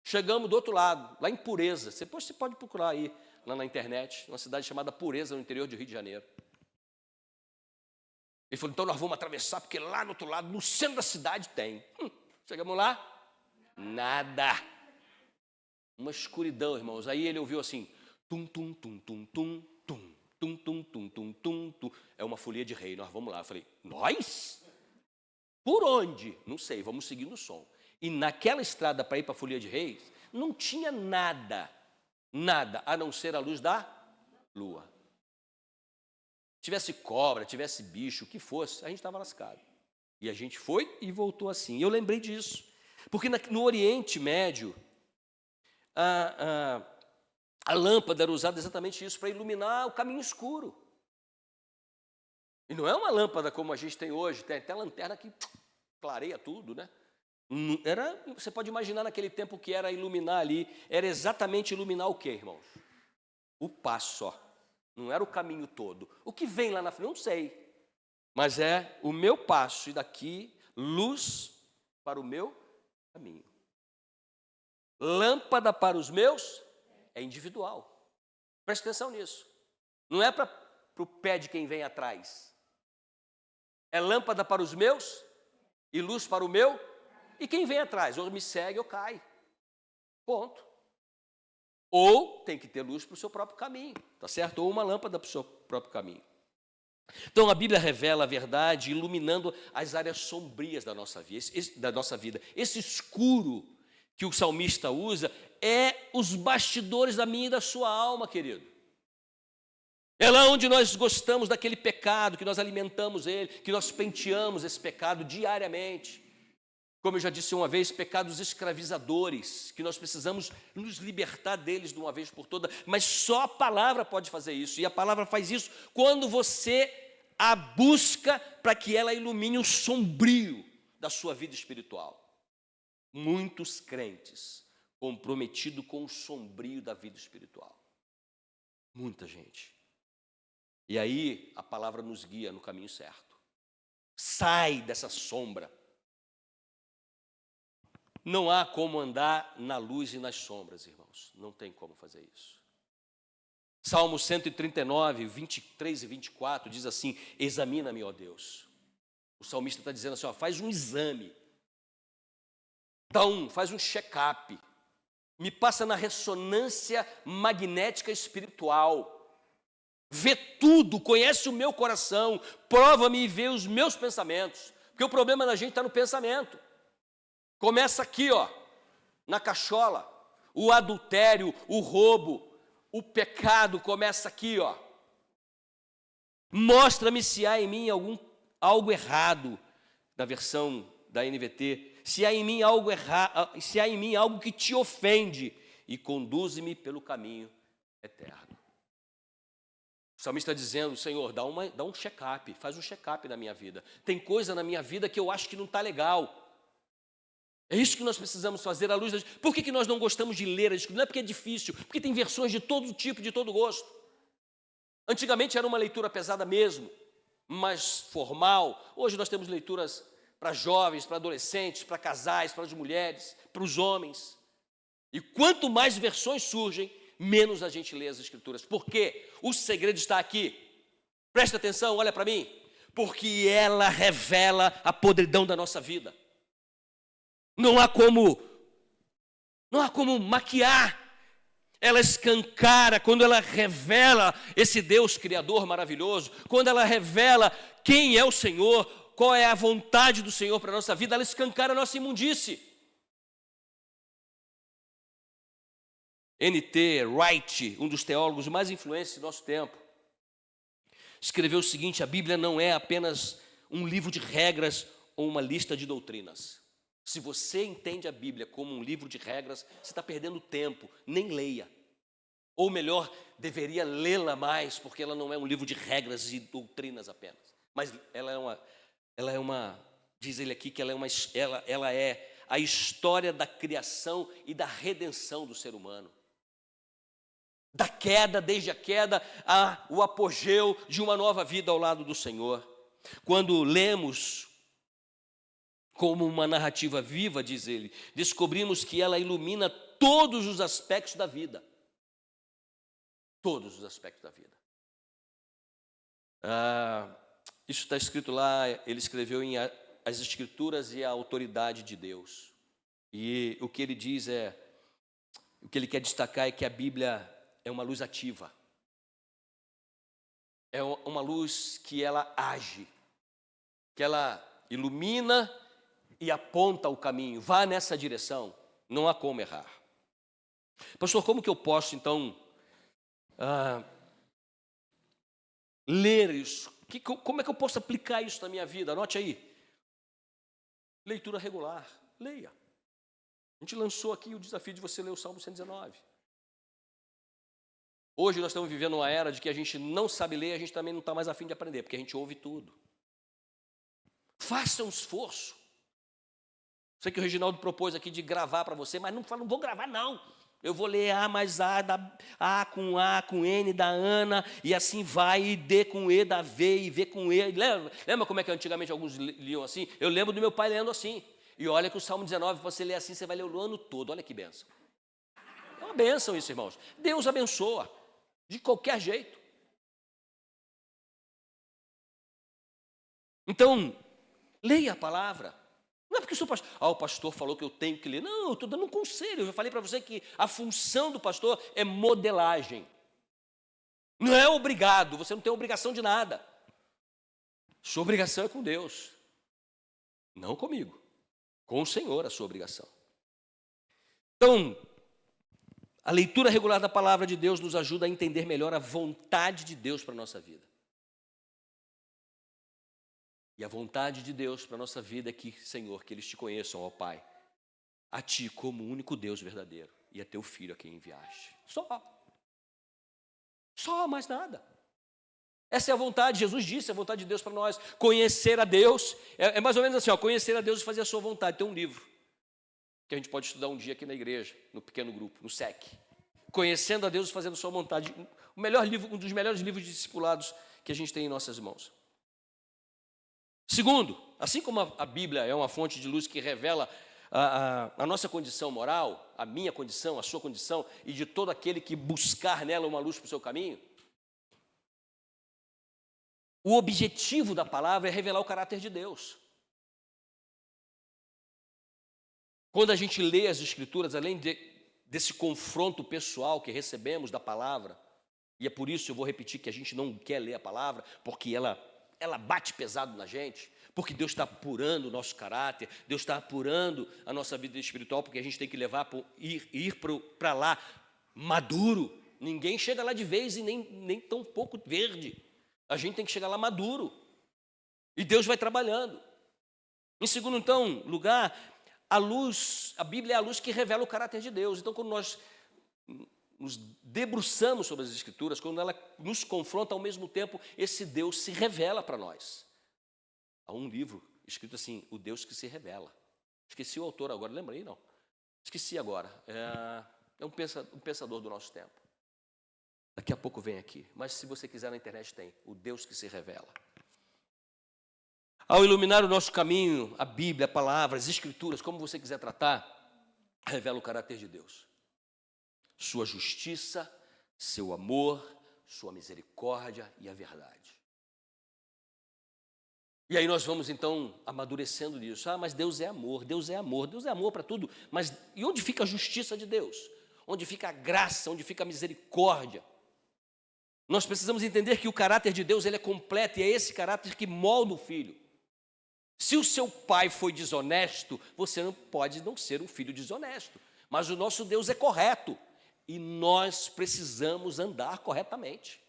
[SPEAKER 1] Chegamos do outro lado, lá em Pureza, depois você pode procurar aí, lá na internet, uma cidade chamada Pureza, no interior do Rio de Janeiro. Ele falou, então nós vamos atravessar, porque lá no outro lado, no centro da cidade tem. Chegamos lá, nada. Uma escuridão, irmãos. Aí ele ouviu assim, tum, tum, tum, tum, tum, tum, tum, tum, tum, tum, tum, tum. É uma folia de rei, nós vamos lá. Eu falei, nós? Por onde? Não sei, vamos seguindo o som. E naquela estrada para ir para a folia de reis, não tinha nada, a não ser a luz da lua. Tivesse cobra, tivesse bicho, o que fosse, a gente estava lascado. E a gente foi e voltou assim. E eu lembrei disso, porque no Oriente Médio, a lâmpada era usada exatamente isso, para iluminar o caminho escuro. E não é uma lâmpada como a gente tem hoje, tem até lanterna que clareia tudo, né? Você pode imaginar naquele tempo que era iluminar ali, era exatamente iluminar o quê, irmãos? O passo só, não era o caminho todo. O que vem lá na frente, não sei, mas é o meu passo e daqui, luz para o meu caminho. Lâmpada para os meus é individual. Preste atenção nisso. Não é para o pé de quem vem atrás. É lâmpada para os meus e luz para o meu. E quem vem atrás, ou me segue ou cai. Ponto. Ou tem que ter luz para o seu próprio caminho, tá certo? Ou uma lâmpada para o seu próprio caminho. Então a Bíblia revela a verdade, iluminando as áreas sombrias da nossa vida. Esse escuro que o salmista usa é os bastidores da minha e da sua alma, querido. É lá onde nós gostamos daquele pecado, que nós alimentamos ele, que nós penteamos esse pecado diariamente. Como eu já disse uma vez, pecados escravizadores, que nós precisamos nos libertar deles de uma vez por todas, mas só a palavra pode fazer isso, e a palavra faz isso quando você a busca para que ela ilumine o sombrio da sua vida espiritual. Muitos crentes comprometidos com o sombrio da vida espiritual. Muita gente. E aí a palavra nos guia no caminho certo. Sai dessa sombra. Não há como andar na luz e nas sombras, irmãos. Não tem como fazer isso. Salmo 139, 23 e 24 diz assim: examina-me, ó Deus. O salmista está dizendo assim, ó, faz um exame. Faz um check-up. Me passa na ressonância magnética espiritual. Vê tudo, conhece o meu coração, prova-me e vê os meus pensamentos. Porque o problema da gente está no pensamento. Começa aqui, ó, na cachola. O adultério, o roubo, o pecado começa aqui, ó. Mostra-me se há em mim algo errado, na versão da NVT, se há em mim algo errado, se há em mim algo que te ofende, e conduze-me pelo caminho eterno. O salmista está dizendo, Senhor, dá um check-up, faz um check-up na minha vida. Tem coisa na minha vida que eu acho que não está legal. É isso que nós precisamos fazer à luz das... Por que nós não gostamos de ler a Escritura? Não é porque é difícil, porque tem versões de todo tipo, de todo gosto. Antigamente era uma leitura pesada mesmo, mais formal. Hoje nós temos leituras para jovens, para adolescentes, para casais, para as mulheres, para os homens. E quanto mais versões surgem, menos a gente lê as Escrituras. Por quê? O segredo está aqui. Presta atenção, olha para mim. Porque ela revela a podridão da nossa vida. Não há como maquiar. Ela escancara quando ela revela esse Deus Criador maravilhoso, quando ela revela quem é o Senhor, qual é a vontade do Senhor para a nossa vida, ela escancara a nossa imundície. N.T. Wright, um dos teólogos mais influentes do nosso tempo, escreveu o seguinte: a Bíblia não é apenas um livro de regras ou uma lista de doutrinas. Se você entende a Bíblia como um livro de regras, você está perdendo tempo, nem leia. Ou melhor, deveria lê-la mais, porque ela não é um livro de regras e doutrinas apenas. Mas diz ele aqui que ela é a história da criação e da redenção do ser humano. Da queda, desde a queda, o apogeu de uma nova vida ao lado do Senhor. Quando lemos como uma narrativa viva, diz ele, descobrimos que ela ilumina todos os aspectos da vida. Todos os aspectos da vida. Isso está escrito lá, ele escreveu em As Escrituras e a Autoridade de Deus. E o que ele diz o que ele quer destacar é que a Bíblia é uma luz ativa. É uma luz que ela age, que ela ilumina e aponta o caminho. Vá nessa direção, não há como errar. Pastor, como que eu posso então ler isso? Como é que eu posso aplicar isso na minha vida? Anote aí. Leitura regular, leia. A gente lançou aqui o desafio de você ler o Salmo 119. Hoje nós estamos vivendo uma era de que a gente não sabe ler, a gente também não está mais a fim de aprender, porque a gente ouve tudo. Faça um esforço. Sei que o Reginaldo propôs aqui de gravar para você, mas não vou gravar não. Eu vou ler A mais A, A com N da Ana, e assim vai, e D com E da V, e V com E. Lembra como é que antigamente alguns liam assim? Eu lembro do meu pai lendo assim. E olha que o Salmo 19, se você ler assim, você vai ler o ano todo. Olha que bênção. É uma bênção isso, irmãos. Deus abençoa, de qualquer jeito. Então, leia a palavra. Não é porque o pastor falou que eu tenho que ler. Não, eu estou dando um conselho. Eu já falei para você que a função do pastor é modelagem. Não é obrigado, você não tem obrigação de nada. Sua obrigação é com Deus. Não comigo. Com o Senhor a sua obrigação. Então, a leitura regular da palavra de Deus nos ajuda a entender melhor a vontade de Deus para a nossa vida. E a vontade de Deus para a nossa vida é que, Senhor, que eles te conheçam, ó Pai, a Ti como o único Deus verdadeiro e a Teu Filho a quem enviaste. Só, mais nada. Essa é a vontade, Jesus disse, a vontade de Deus para nós, conhecer a Deus, é mais ou menos assim, conhecer a Deus e fazer a sua vontade. Tem um livro que a gente pode estudar um dia aqui na igreja, no pequeno grupo, no SEC. Conhecendo a Deus e fazendo a sua vontade, o melhor livro, um dos melhores livros de discipulados que a gente tem em nossas mãos. Segundo, assim como a Bíblia é uma fonte de luz que revela a nossa condição moral, a minha condição, a sua condição, e de todo aquele que buscar nela uma luz para o seu caminho, o objetivo da palavra é revelar o caráter de Deus. Quando a gente lê as Escrituras, além desse confronto pessoal que recebemos da palavra, e é por isso eu vou repetir que a gente não quer ler a palavra, porque ela bate pesado na gente, porque Deus está apurando o nosso caráter, Deus está apurando a nossa vida espiritual, porque a gente tem que levar ir para lá maduro. Ninguém chega lá de vez e nem tão pouco verde. A gente tem que chegar lá maduro. E Deus vai trabalhando. Em segundo, então, lugar, a Bíblia é a luz que revela o caráter de Deus. Então, quando nós nos debruçamos sobre as Escrituras, quando ela nos confronta, ao mesmo tempo, esse Deus se revela para nós. Há um livro escrito assim, O Deus que se revela. Esqueci o autor agora, lembrei não. Esqueci agora. É um pensador do nosso tempo. Daqui a pouco vem aqui. Mas se você quiser na internet tem, O Deus que se revela. Ao iluminar o nosso caminho, a Bíblia, a palavra, as Escrituras, como você quiser tratar, revela o caráter de Deus. Sua justiça, seu amor, sua misericórdia e a verdade. E aí nós vamos então amadurecendo nisso. Mas Deus é amor, Deus é amor, Deus é amor para tudo. Mas e onde fica a justiça de Deus? Onde fica a graça, onde fica a misericórdia? Nós precisamos entender que o caráter de Deus ele é completo e é esse caráter que molda o filho. Se o seu pai foi desonesto, você não pode não ser um filho desonesto. Mas o nosso Deus é correto. E nós precisamos andar corretamente,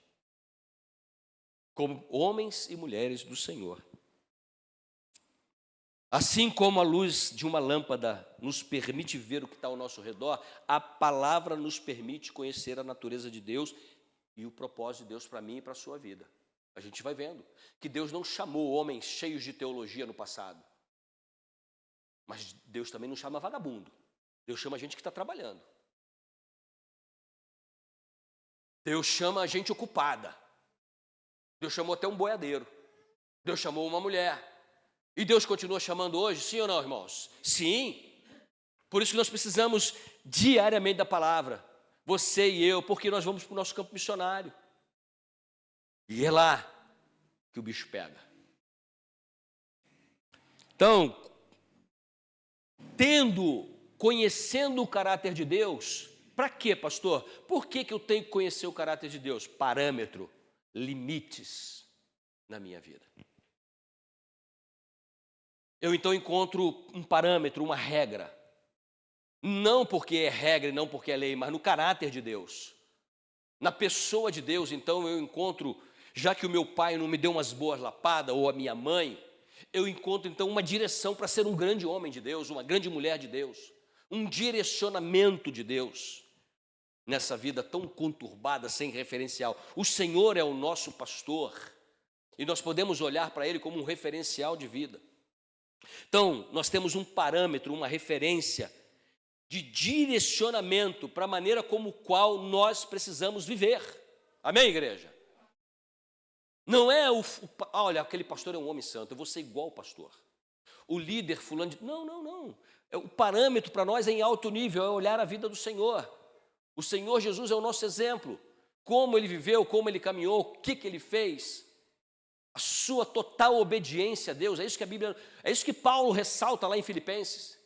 [SPEAKER 1] como homens e mulheres do Senhor. Assim como a luz de uma lâmpada nos permite ver o que está ao nosso redor, a palavra nos permite conhecer a natureza de Deus e o propósito de Deus para mim e para a sua vida. A gente vai vendo que Deus não chamou homens cheios de teologia no passado, mas Deus também não chama vagabundo. Deus chama a gente que está trabalhando. Deus chama a gente ocupada. Deus chamou até um boiadeiro. Deus chamou uma mulher. E Deus continua chamando hoje, sim ou não, irmãos? Sim. Por isso que nós precisamos diariamente da palavra. Você e eu, porque nós vamos para o nosso campo missionário. E é lá que o bicho pega. Então, conhecendo o caráter de Deus, para quê, pastor? Por que eu tenho que conhecer o caráter de Deus? Parâmetro, limites na minha vida. Eu então encontro um parâmetro, uma regra. Não porque é regra e não porque é lei, mas no caráter de Deus. Na pessoa de Deus, então eu encontro, já que o meu pai não me deu umas boas lapadas, ou a minha mãe, eu encontro então uma direção para ser um grande homem de Deus, uma grande mulher de Deus, um direcionamento de Deus nessa vida tão conturbada, sem referencial. O Senhor é o nosso pastor e nós podemos olhar para Ele como um referencial de vida. Então, nós temos um parâmetro, uma referência de direcionamento para a maneira como qual nós precisamos viver. Amém, igreja? Não é olha, aquele pastor é um homem santo, eu vou ser igual ao pastor. O líder fulano de... Não. O parâmetro para nós é em alto nível, é olhar a vida do Senhor. O Senhor Jesus é o nosso exemplo. Como Ele viveu, como Ele caminhou, o que Ele fez. A sua total obediência a Deus. É isso que Paulo ressalta lá em Filipenses.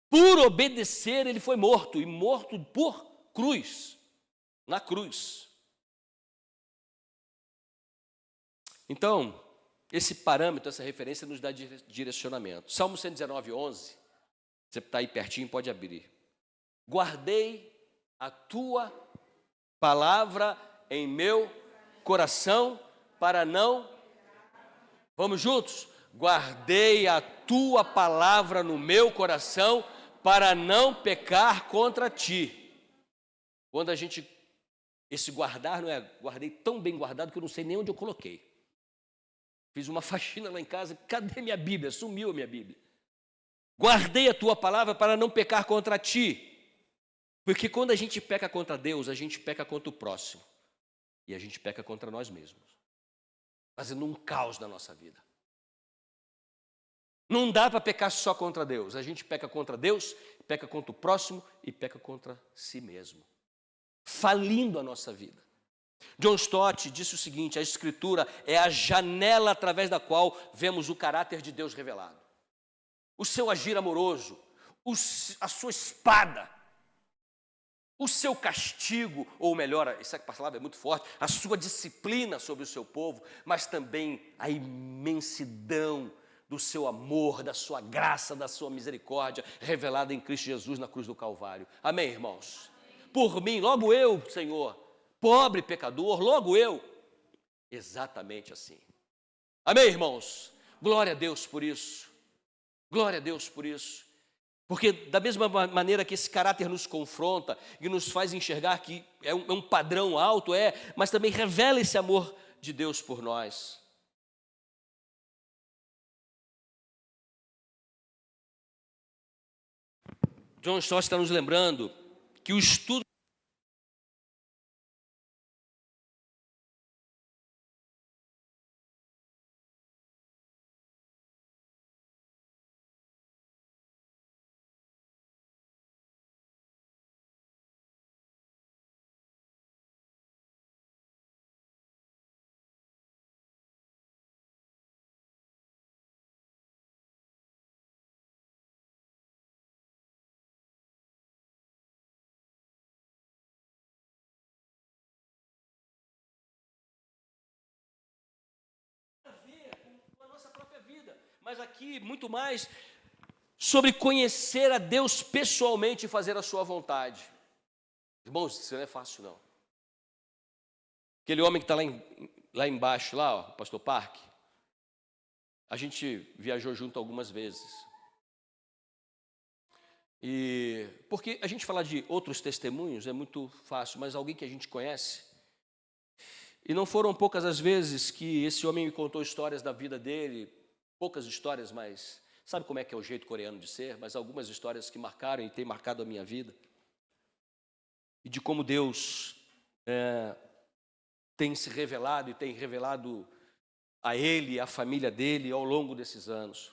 [SPEAKER 1] Por obedecer, ele foi morto, e morto por cruz, na cruz. Então, esse parâmetro, essa referência nos dá direcionamento. Salmo 119, 11, você está aí pertinho, pode abrir. Guardei a tua palavra em meu coração para não... Vamos juntos? Guardei a tua palavra no meu coração para não pecar contra ti. Quando a gente... Esse guardar não é... Guardei tão bem guardado que eu não sei nem onde eu coloquei. Fiz uma faxina lá em casa, cadê minha Bíblia? Sumiu a minha Bíblia. Guardei a tua palavra para não pecar contra ti. Porque quando a gente peca contra Deus, a gente peca contra o próximo. E a gente peca contra nós mesmos. Fazendo um caos na nossa vida. Não dá para pecar só contra Deus. A gente peca contra Deus, peca contra o próximo e peca contra si mesmo. Falindo a nossa vida. John Stott disse o seguinte: a Escritura é a janela através da qual vemos o caráter de Deus revelado. O seu agir amoroso, a sua espada, o seu castigo, ou melhor, essa palavra é muito forte, a sua disciplina sobre o seu povo, mas também a imensidão do seu amor, da sua graça, da sua misericórdia, revelada em Cristo Jesus na cruz do Calvário. Amém, irmãos? Por mim, logo eu, Senhor, pobre pecador, logo eu, exatamente assim. Amém, irmãos? Glória a Deus por isso. Glória a Deus por isso. Porque da mesma maneira que esse caráter nos confronta e nos faz enxergar que é um padrão alto, mas também revela esse amor de Deus por nós. John Stott está nos lembrando que o estudo com a nossa própria vida, mas aqui muito mais sobre conhecer a Deus pessoalmente e fazer a sua vontade. Irmãos, isso não é fácil não. Aquele homem que está lá embaixo, lá, o pastor Park, a gente viajou junto algumas vezes. E porque a gente falar de outros testemunhos é muito fácil, mas alguém que a gente conhece. E não foram poucas as vezes que esse homem me contou histórias da vida dele, poucas histórias, mas sabe como é que é o jeito coreano de ser? Mas algumas histórias que marcaram e têm marcado a minha vida. E de como Deus tem se revelado e tem revelado a ele e a família dele ao longo desses anos.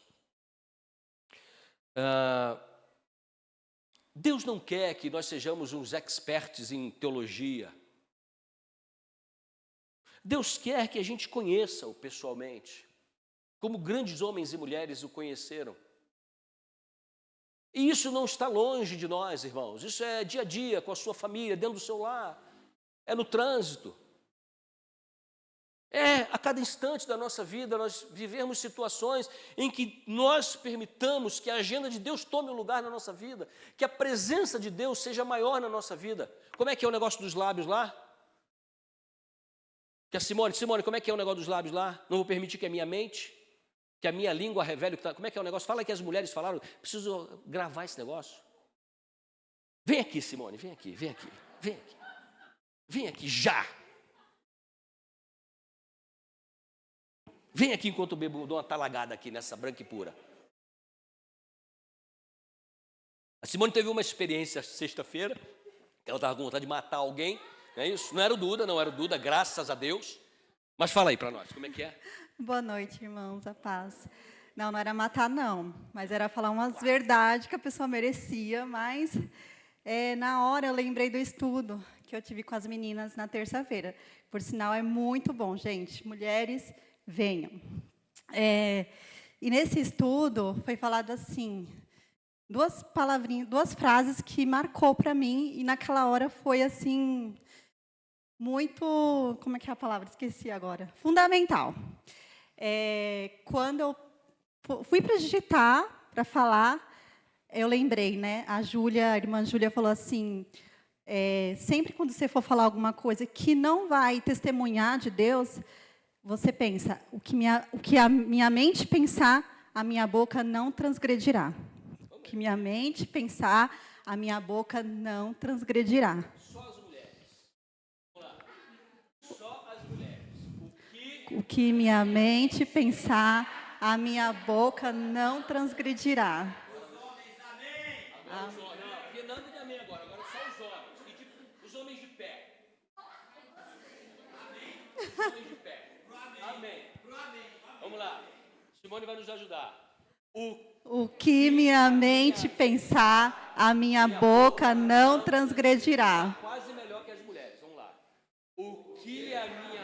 [SPEAKER 1] Deus não quer que nós sejamos uns experts em teologia. Deus quer que a gente conheça-o pessoalmente, como grandes homens e mulheres o conheceram. E isso não está longe de nós, irmãos. Isso é dia a dia, com a sua família, dentro do seu lar. É no trânsito. É a cada instante da nossa vida nós vivemos situações em que nós permitamos que a agenda de Deus tome um lugar na nossa vida, que a presença de Deus seja maior na nossa vida. Como é que é o negócio dos lábios lá? Que a Simone, como é que é o negócio dos lábios lá? Não vou permitir que a minha mente, que a minha língua revele o que está... Como é que é o negócio? Fala que as mulheres falaram, preciso gravar esse negócio. Vem aqui, Simone, vem aqui. Vem aqui, já. Vem aqui enquanto eu bebo, dou uma talagada aqui nessa branca e pura. Simone teve uma experiência sexta-feira, que ela estava com vontade de matar alguém, não é isso? Não era o Duda, graças a Deus. Mas fala aí para nós, como é que é?
[SPEAKER 4] Boa noite, irmãos, a paz. Não, não era matar, não, mas era falar umas verdades que a pessoa merecia, mas na hora eu lembrei do estudo que eu tive com as meninas na terça-feira. Por sinal, é muito bom, gente. Mulheres, venham. E nesse estudo foi falado assim, duas palavrinhas, duas frases que marcou para mim, e naquela hora foi assim, muito, como é que é a palavra? Esqueci agora. Fundamental. Quando eu fui para digitar, para falar, eu lembrei, né? A irmã Júlia falou assim, sempre quando você for falar alguma coisa que não vai testemunhar de Deus, você pensa, o que a minha mente pensar, a minha boca não transgredirá. O que minha mente pensar, a minha boca não transgredirá.
[SPEAKER 1] Só as mulheres. Vamos lá. Só as mulheres.
[SPEAKER 4] O que minha mente pensar, a minha boca não transgredirá.
[SPEAKER 1] Não, porque nada de amém agora só os homens. E tipo, os homens de pé. Amém? Os homens de pé. Amém. Vamos lá. Simone vai nos ajudar.
[SPEAKER 4] O que minha mente pensar, a minha boca não transgredirá.
[SPEAKER 1] Quase melhor que as mulheres. Vamos lá. O que a minha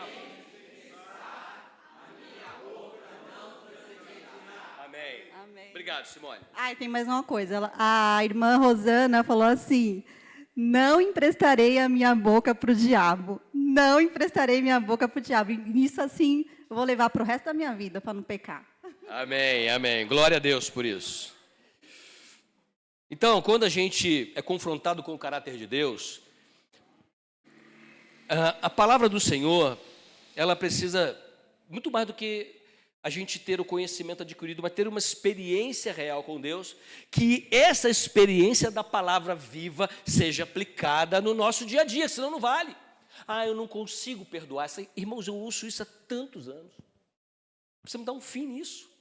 [SPEAKER 1] boca não transgredirá. Amém.
[SPEAKER 4] Amém.
[SPEAKER 1] Obrigado, Simone.
[SPEAKER 4] E tem mais uma coisa. A irmã Rosana falou assim, não emprestarei a minha boca para o diabo. Não emprestarei minha boca para o diabo. E nisso, assim, eu vou levar para o resto da minha vida, para não pecar.
[SPEAKER 1] Amém, amém. Glória a Deus por isso. Então, quando a gente é confrontado com o caráter de Deus, a palavra do Senhor, ela precisa, muito mais do que a gente ter o conhecimento adquirido, mas ter uma experiência real com Deus, que essa experiência da palavra viva seja aplicada no nosso dia a dia, senão não vale. Eu não consigo perdoar. Irmãos, eu ouço isso há tantos anos. Precisamos dar um fim nisso.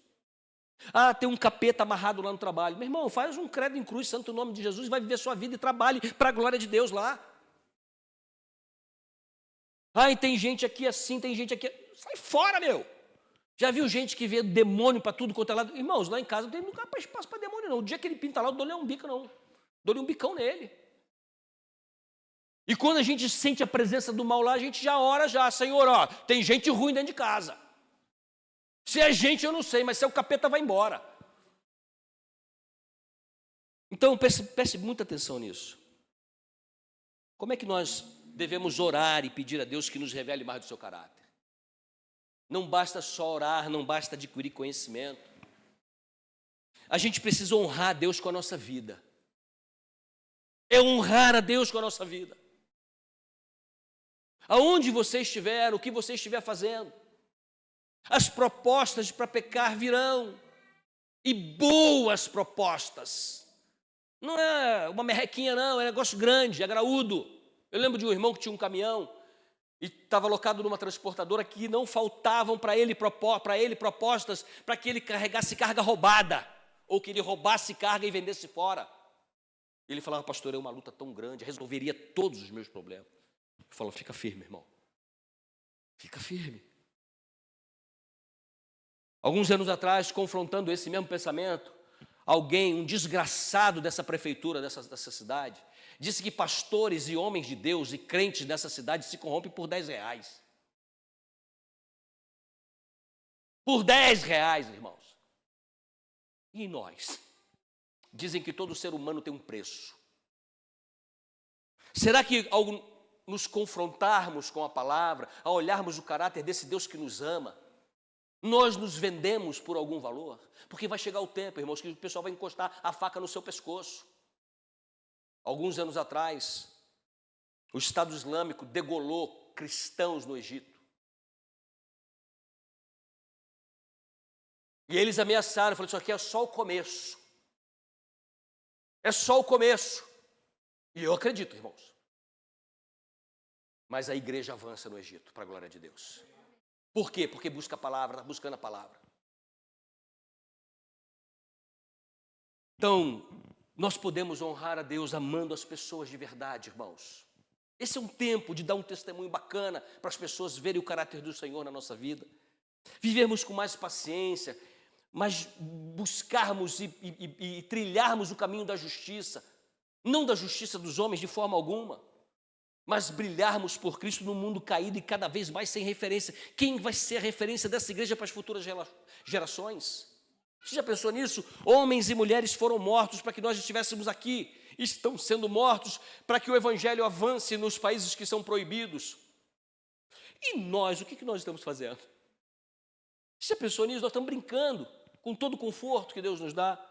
[SPEAKER 1] Tem um capeta amarrado lá no trabalho. Meu irmão, faz um credo em cruz, santo nome de Jesus, vai viver sua vida e trabalhe para a glória de Deus lá. E tem gente aqui assim, tem gente aqui... Sai fora, meu! Já viu gente que vê demônio para tudo quanto é lado? Irmãos, lá em casa não tem nunca espaço para demônio, não. O dia que ele pinta lá, eu dou-lhe um bico, não. Dou-lhe um bicão nele. E quando a gente sente a presença do mal lá, a gente já ora já. Senhor, tem gente ruim dentro de casa. Se é gente, eu não sei, mas se é o capeta, vai embora. Então, preste muita atenção nisso. Como é que nós devemos orar e pedir a Deus que nos revele mais do seu caráter? Não basta só orar, não basta adquirir conhecimento. A gente precisa honrar a Deus com a nossa vida. É honrar a Deus com a nossa vida. Aonde você estiver, o que você estiver fazendo, as propostas para pecar virão, e boas propostas. Não é uma merrequinha, não, é negócio grande, é graúdo. Eu lembro de um irmão que tinha um caminhão e estava alocado numa transportadora que não faltavam para ele propostas para que ele carregasse carga roubada, ou que ele roubasse carga e vendesse fora. Ele falava, pastor, é uma luta tão grande, resolveria todos os meus problemas. Eu falo, fica firme, irmão. Fica firme. Alguns anos atrás, confrontando esse mesmo pensamento, um desgraçado dessa prefeitura, dessa cidade, disse que pastores e homens de Deus e crentes dessa cidade se corrompem por R$10. Por R$10, irmãos. E nós? Dizem que todo ser humano tem um preço. Será que ao nos confrontarmos com a palavra, ao olharmos o caráter desse Deus que nos ama, nós nos vendemos por algum valor? Porque vai chegar o tempo, irmãos, que o pessoal vai encostar a faca no seu pescoço. Alguns anos atrás, o Estado Islâmico degolou cristãos no Egito. E eles ameaçaram, falaram, isso aqui é só o começo. É só o começo. E eu acredito, irmãos. Mas a igreja avança no Egito, para a glória de Deus. Por quê? Porque busca a palavra, está buscando a palavra. Então, nós podemos honrar a Deus amando as pessoas de verdade, irmãos. Esse é um tempo de dar um testemunho bacana para as pessoas verem o caráter do Senhor na nossa vida. Vivermos com mais paciência, mas buscarmos e trilharmos o caminho da justiça, não da justiça dos homens de forma alguma, mas brilharmos por Cristo num mundo caído e cada vez mais sem referência. Quem vai ser a referência dessa igreja para as futuras gerações? Você já pensou nisso? Homens e mulheres foram mortos para que nós estivéssemos aqui, estão sendo mortos para que o evangelho avance nos países que são proibidos. E nós, o que nós estamos fazendo? Você já pensou nisso? Nós estamos brincando com todo o conforto que Deus nos dá.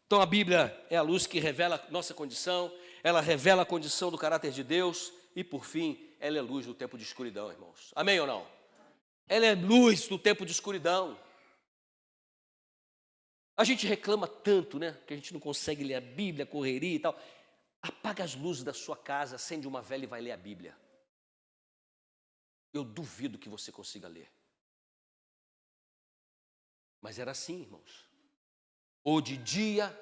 [SPEAKER 1] Então a Bíblia é a luz que revela a nossa condição, ela revela a condição do caráter de Deus e, por fim, ela é luz no tempo de escuridão, irmãos. Amém ou não? Ela é luz no tempo de escuridão. A gente reclama tanto, né, que a gente não consegue ler a Bíblia, correria e tal. Apaga as luzes da sua casa, acende uma vela e vai ler a Bíblia. Eu duvido que você consiga ler. Mas era assim, irmãos. Ou de dia,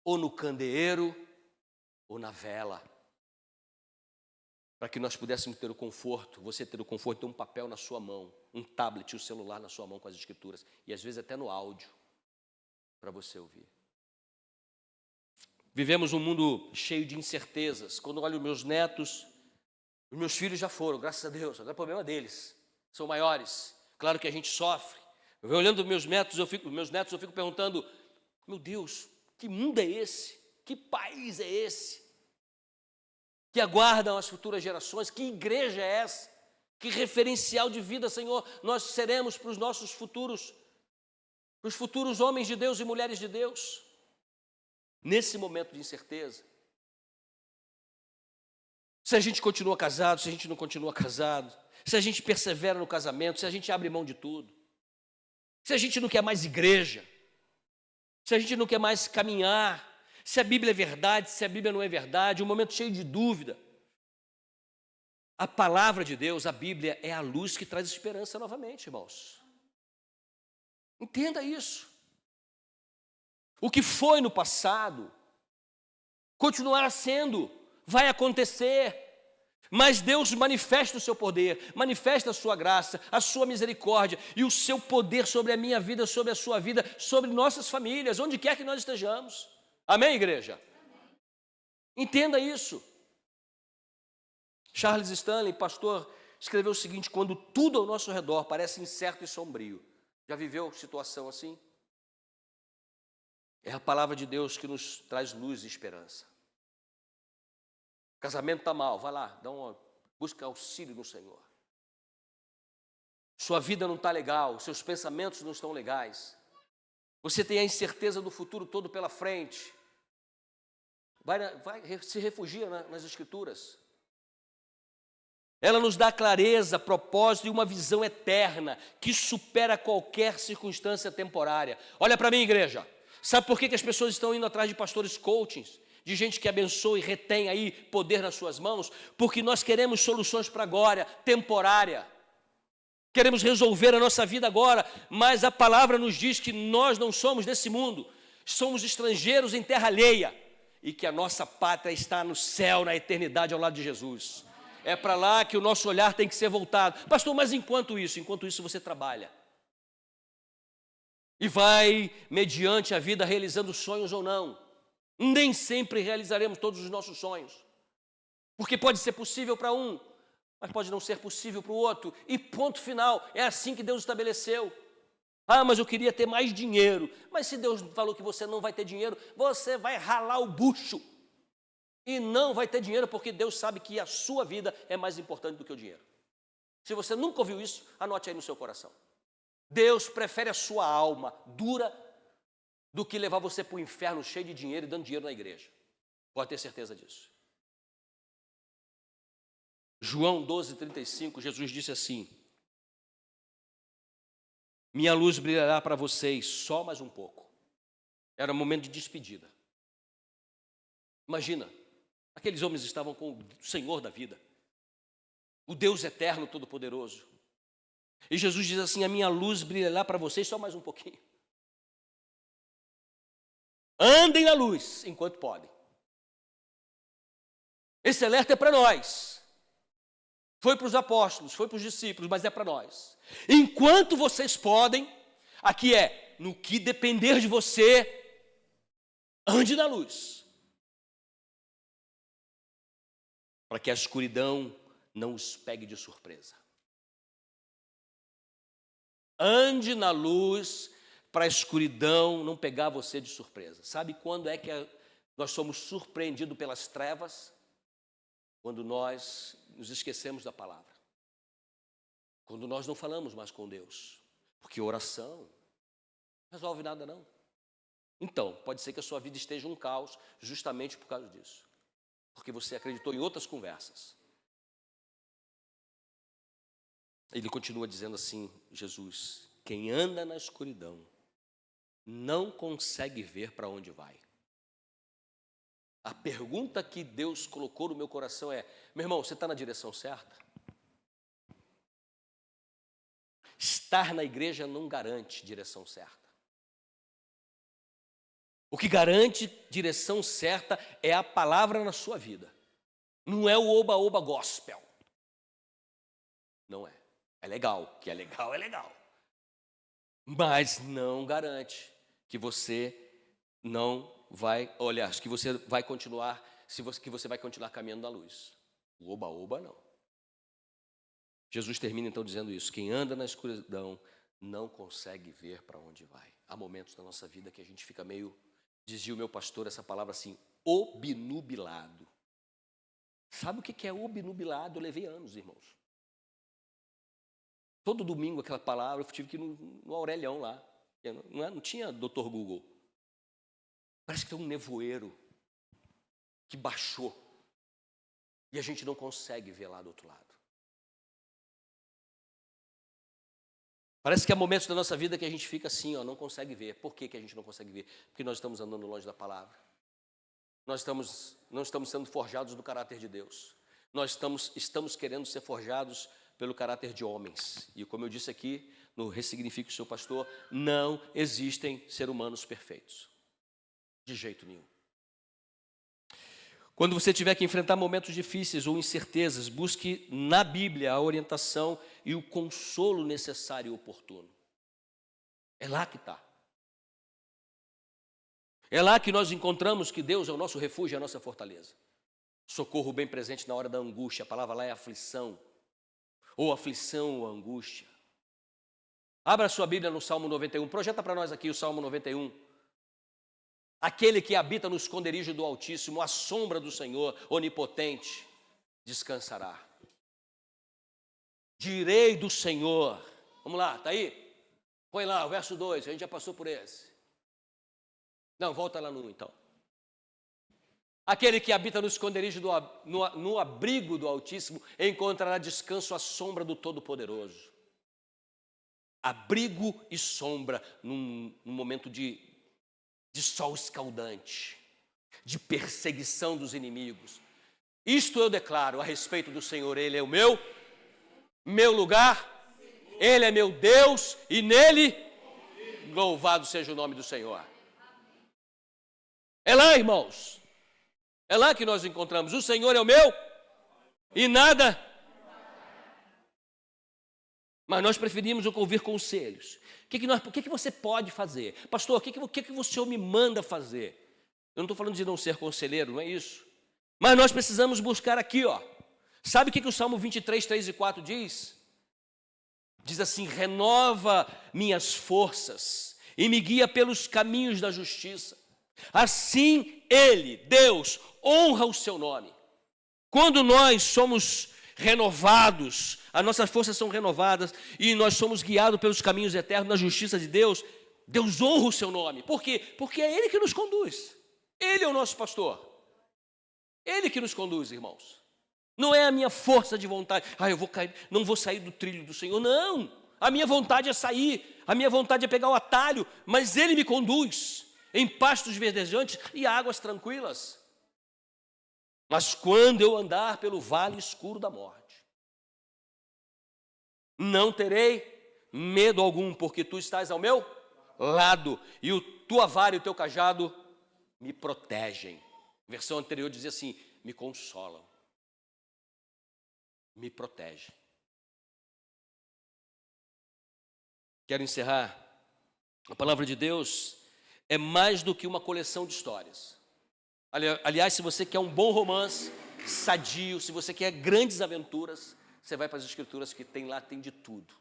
[SPEAKER 1] ou no candeeiro, ou na vela. Para que nós pudéssemos ter o conforto, você ter o conforto de ter um papel na sua mão, um tablet, um celular na sua mão com as escrituras, e às vezes até no áudio, para você ouvir. Vivemos um mundo cheio de incertezas. Quando olho meus netos, os meus filhos já foram, graças a Deus, agora é problema deles, são maiores. Claro que a gente sofre. Eu vou olhando meus netos, eu fico perguntando, meu Deus, que mundo é esse? Que país é esse? Que aguardam as futuras gerações? Que igreja é essa? Que referencial de vida, Senhor, nós seremos para os nossos futuros, para os futuros homens de Deus e mulheres de Deus? Nesse momento de incerteza, se a gente continua casado, se a gente não continua casado, se a gente persevera no casamento, se a gente abre mão de tudo, se a gente não quer mais igreja, se a gente não quer mais caminhar, se a Bíblia é verdade, se a Bíblia não é verdade, um momento cheio de dúvida. A palavra de Deus, a Bíblia, é a luz que traz esperança novamente, irmãos. Entenda isso. O que foi no passado, continuará sendo, vai acontecer, mas Deus manifesta o seu poder, manifesta a sua graça, a sua misericórdia e o seu poder sobre a minha vida, sobre a sua vida, sobre nossas famílias, onde quer que nós estejamos. Amém, igreja? Amém. Entenda isso. Charles Stanley, pastor, escreveu o seguinte: quando tudo ao nosso redor parece incerto e sombrio. Já viveu situação assim? É a palavra de Deus que nos traz luz e esperança. O casamento está mal, vai lá, busca auxílio no Senhor. Sua vida não está legal, seus pensamentos não estão legais. Você tem a incerteza do futuro todo pela frente. Se refugia nas Escrituras. Ela nos dá clareza, propósito e uma visão eterna que supera qualquer circunstância temporária. Olha para mim, igreja. Sabe por que as pessoas estão indo atrás de pastores coachings? De gente que abençoa e retém aí poder nas suas mãos? Porque nós queremos soluções para agora, temporária. Queremos resolver a nossa vida agora, mas a palavra nos diz que nós não somos desse mundo. Somos estrangeiros em terra alheia e que a nossa pátria está no céu, na eternidade, ao lado de Jesus. É para lá que o nosso olhar tem que ser voltado. Pastor, mas enquanto isso você trabalha. E vai, mediante a vida, realizando sonhos ou não. Nem sempre realizaremos todos os nossos sonhos. Porque pode ser possível para um, mas pode não ser possível para o outro. E ponto final, é assim que Deus estabeleceu. Ah, mas eu queria ter mais dinheiro. Mas se Deus falou que você não vai ter dinheiro, você vai ralar o bucho. E não vai ter dinheiro, porque Deus sabe que a sua vida é mais importante do que o dinheiro. Se você nunca ouviu isso, anote aí no seu coração. Deus prefere a sua alma dura do que levar você para o inferno cheio de dinheiro e dando dinheiro na igreja. Pode ter certeza disso. João 12:35, Jesus disse assim: minha luz brilhará para vocês só mais um pouco. Era um momento de despedida. Imagina, aqueles homens estavam com o Senhor da vida, o Deus eterno, todo-poderoso. E Jesus diz assim: a minha luz brilhará para vocês só mais um pouquinho. Andem na luz enquanto podem. Esse alerta é para nós. Foi para os apóstolos, foi para os discípulos, mas é para nós. Enquanto vocês podem, aqui é, no que depender de você, ande na luz. Para que a escuridão não os pegue de surpresa. Ande na luz para a escuridão não pegar você de surpresa. Sabe quando é que nós somos surpreendidos pelas trevas? Quando nós nos esquecemos da palavra. Quando nós não falamos mais com Deus. Porque oração não resolve nada não. Então, pode ser que a sua vida esteja um caos justamente por causa disso. Porque você acreditou em outras conversas. Ele continua dizendo assim, Jesus, quem anda na escuridão não consegue ver para onde vai. A pergunta que Deus colocou no meu coração é, meu irmão, você está na direção certa? Estar na igreja não garante direção certa. O que garante direção certa é a palavra na sua vida. Não é o oba-oba gospel. Não é. É legal, que é legal, é legal. Mas não garante que você não vai, olha, que você vai continuar, que você vai continuar caminhando na luz. O oba-oba não. Jesus termina então dizendo isso, quem anda na escuridão não consegue ver para onde vai. Há momentos na nossa vida que a gente fica meio, dizia o meu pastor essa palavra assim, obnubilado. Sabe o que é obnubilado? Eu levei anos, irmãos. Todo domingo aquela palavra, eu tive que ir no Aurelião lá. Não tinha Dr. Google. Parece que tem um nevoeiro que baixou. E a gente não consegue ver lá do outro lado. Parece que há momentos da nossa vida que a gente fica assim, ó, não consegue ver. Por que a gente não consegue ver? Porque nós estamos andando longe da palavra. Nós não estamos sendo forjados do caráter de Deus. Nós estamos querendo ser forjados pelo caráter de homens. E como eu disse aqui, no Ressignifique o Seu Pastor, não existem seres humanos perfeitos. De jeito nenhum. Quando você tiver que enfrentar momentos difíceis ou incertezas, busque na Bíblia a orientação e o consolo necessário e oportuno. É lá que está. É lá que nós encontramos que Deus é o nosso refúgio e a nossa fortaleza. Socorro bem presente na hora da angústia. A palavra lá é aflição. Ou aflição ou angústia. Abra sua Bíblia no Salmo 91. Projeta para nós aqui o Salmo 91. Aquele que habita no esconderijo do Altíssimo, à sombra do Senhor, onipotente, descansará. Direi do Senhor. Vamos lá, está aí? Põe lá, o verso 2, a gente já passou por esse. Não, volta lá no 1 então. Aquele que habita no esconderijo, no abrigo do Altíssimo, encontrará descanso à sombra do Todo-Poderoso. Abrigo e sombra num momento de sol escaldante, de perseguição dos inimigos. Isto eu declaro a respeito do Senhor, Ele é o meu lugar, Ele é meu Deus e nele, louvado seja o nome do Senhor. É lá, irmãos. É lá que nós encontramos. O Senhor é o meu e nada. Mas nós preferimos ouvir conselhos. O que você pode fazer? Pastor, o que o Senhor me manda fazer? Eu não estou falando de não ser conselheiro, não é isso. Mas nós precisamos buscar aqui, ó. Sabe o que o Salmo 23, 3 e 4 diz? Diz assim, renova minhas forças e me guia pelos caminhos da justiça. Assim Ele, Deus, honra o seu nome. Quando nós somos renovados, as nossas forças são renovadas e nós somos guiados pelos caminhos eternos na justiça de Deus, Deus honra o seu nome. Por quê? Porque é Ele que nos conduz. Ele é o nosso pastor. Ele que nos conduz, irmãos. Não é a minha força de vontade. Eu vou cair, não vou sair do trilho do Senhor. Não, a minha vontade é sair. A minha vontade é pegar o atalho, mas Ele me conduz em pastos verdejantes e águas tranquilas. Mas quando eu andar pelo vale escuro da morte, não terei medo algum, porque tu estás ao meu lado, e tua vara e o teu cajado me protegem. A versão anterior dizia assim, me consolam, me protegem. Quero encerrar. A palavra de Deus é mais do que uma coleção de histórias. Aliás, se você quer um bom romance, sadio, se você quer grandes aventuras, você vai para as Escrituras que tem lá, tem de tudo.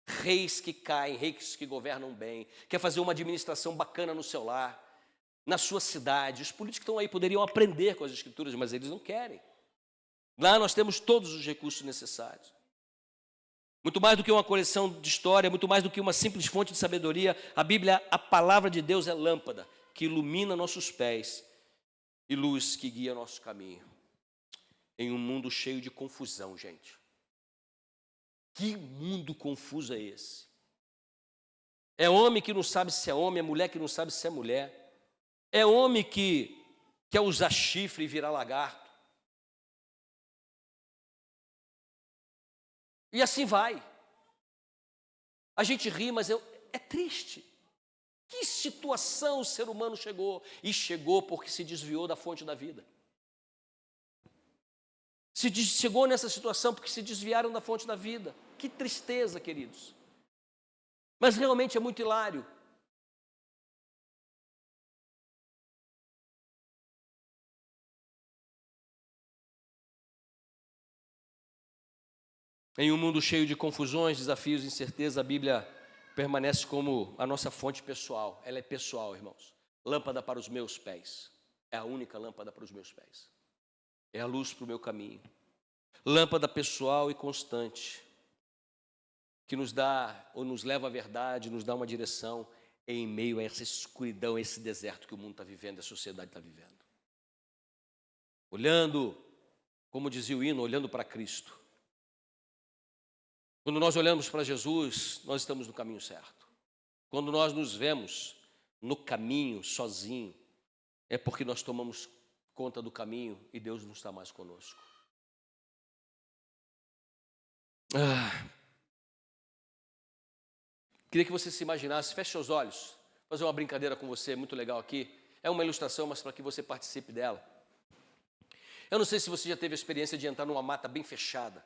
[SPEAKER 1] Reis que caem, reis que governam bem, quer fazer uma administração bacana no seu lar, na sua cidade. Os políticos que estão aí poderiam aprender com as Escrituras, mas eles não querem. Lá nós temos todos os recursos necessários. Muito mais do que uma coleção de história, muito mais do que uma simples fonte de sabedoria, a Bíblia, a palavra de Deus é lâmpada que ilumina nossos pés e luz que guia nosso caminho. Em um mundo cheio de confusão, gente. Que mundo confuso é esse? É homem que não sabe se é homem, é mulher que não sabe se é mulher. É homem que quer usar chifre e virar lagarto. E assim vai. A gente ri, mas é triste. Que situação o ser humano chegou? E chegou porque se desviou da fonte da vida. Chegou nessa situação porque se desviaram da fonte da vida. Que tristeza, queridos. Mas realmente é muito hilário. Em um mundo cheio de confusões, desafios e incerteza, a Bíblia permanece como a nossa fonte pessoal. Ela é pessoal, irmãos. Lâmpada para os meus pés. É a única lâmpada para os meus pés. É a luz para o meu caminho. Lâmpada pessoal e constante, que nos dá, ou nos leva à verdade, nos dá uma direção em meio a essa escuridão, esse deserto que o mundo está vivendo, a sociedade está vivendo. Olhando, como dizia o hino, olhando para Cristo. Quando nós olhamos para Jesus, nós estamos no caminho certo. Quando nós nos vemos no caminho, sozinho, é porque nós tomamos conta do caminho e Deus não está mais conosco. Queria que você se imaginasse, feche seus olhos, vou fazer uma brincadeira com você, muito legal aqui. É uma ilustração, mas para que você participe dela. Eu não sei se você já teve a experiência de entrar numa mata bem fechada.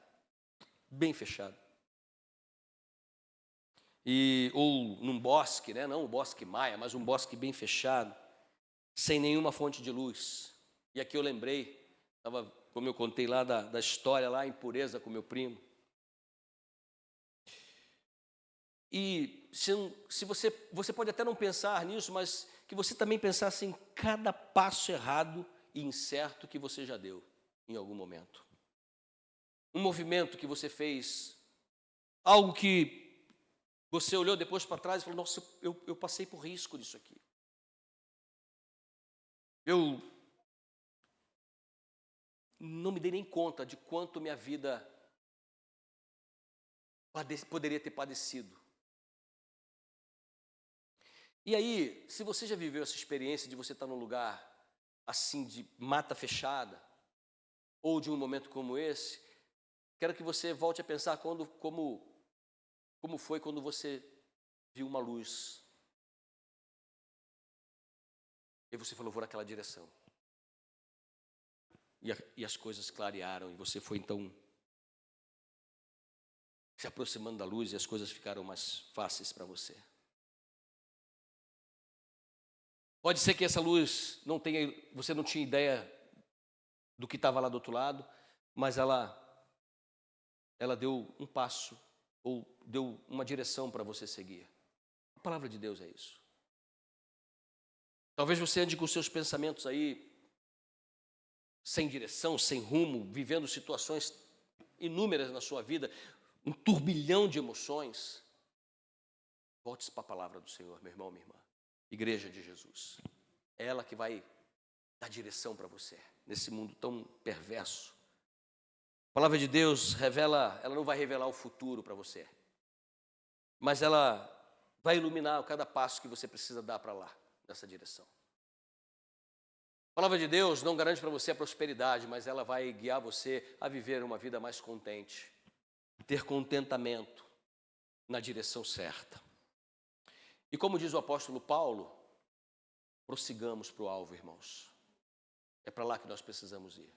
[SPEAKER 1] Bem fechada. Ou num bosque, né? Não um bosque maia, mas um bosque bem fechado, sem nenhuma fonte de luz. E aqui eu lembrei, como eu contei lá da história lá em Pureza com meu primo. E se você pode até não pensar nisso, mas que você também pensasse em cada passo errado e incerto que você já deu em algum momento. Um movimento que você fez, algo que você olhou depois para trás e falou, nossa, eu passei por risco disso aqui. Eu não me dei nem conta de quanto minha vida poderia ter padecido. E aí, se você já viveu essa experiência de você estar num lugar assim, de mata fechada, ou de um momento como esse, quero que você volte a pensar como foi quando você viu uma luz. E você falou, vou naquela direção. E as coisas clarearam, e você foi então se aproximando da luz e as coisas ficaram mais fáceis para você. Pode ser que essa luz você não tinha ideia do que estava lá do outro lado, mas ela deu um passo, ou deu uma direção para você seguir. A palavra de Deus é isso. Talvez você ande com seus pensamentos aí, sem direção, sem rumo, vivendo situações inúmeras na sua vida, um turbilhão de emoções. Volte-se para a palavra do Senhor, meu irmão, minha irmã. Igreja de Jesus. É ela que vai dar direção para você, nesse mundo tão perverso. A palavra de Deus ela não vai revelar o futuro para você, mas ela vai iluminar cada passo que você precisa dar para lá, nessa direção. A palavra de Deus não garante para você a prosperidade, mas ela vai guiar você a viver uma vida mais contente, ter contentamento na direção certa. E como diz o apóstolo Paulo, prossigamos para o alvo, irmãos. É para lá que nós precisamos ir.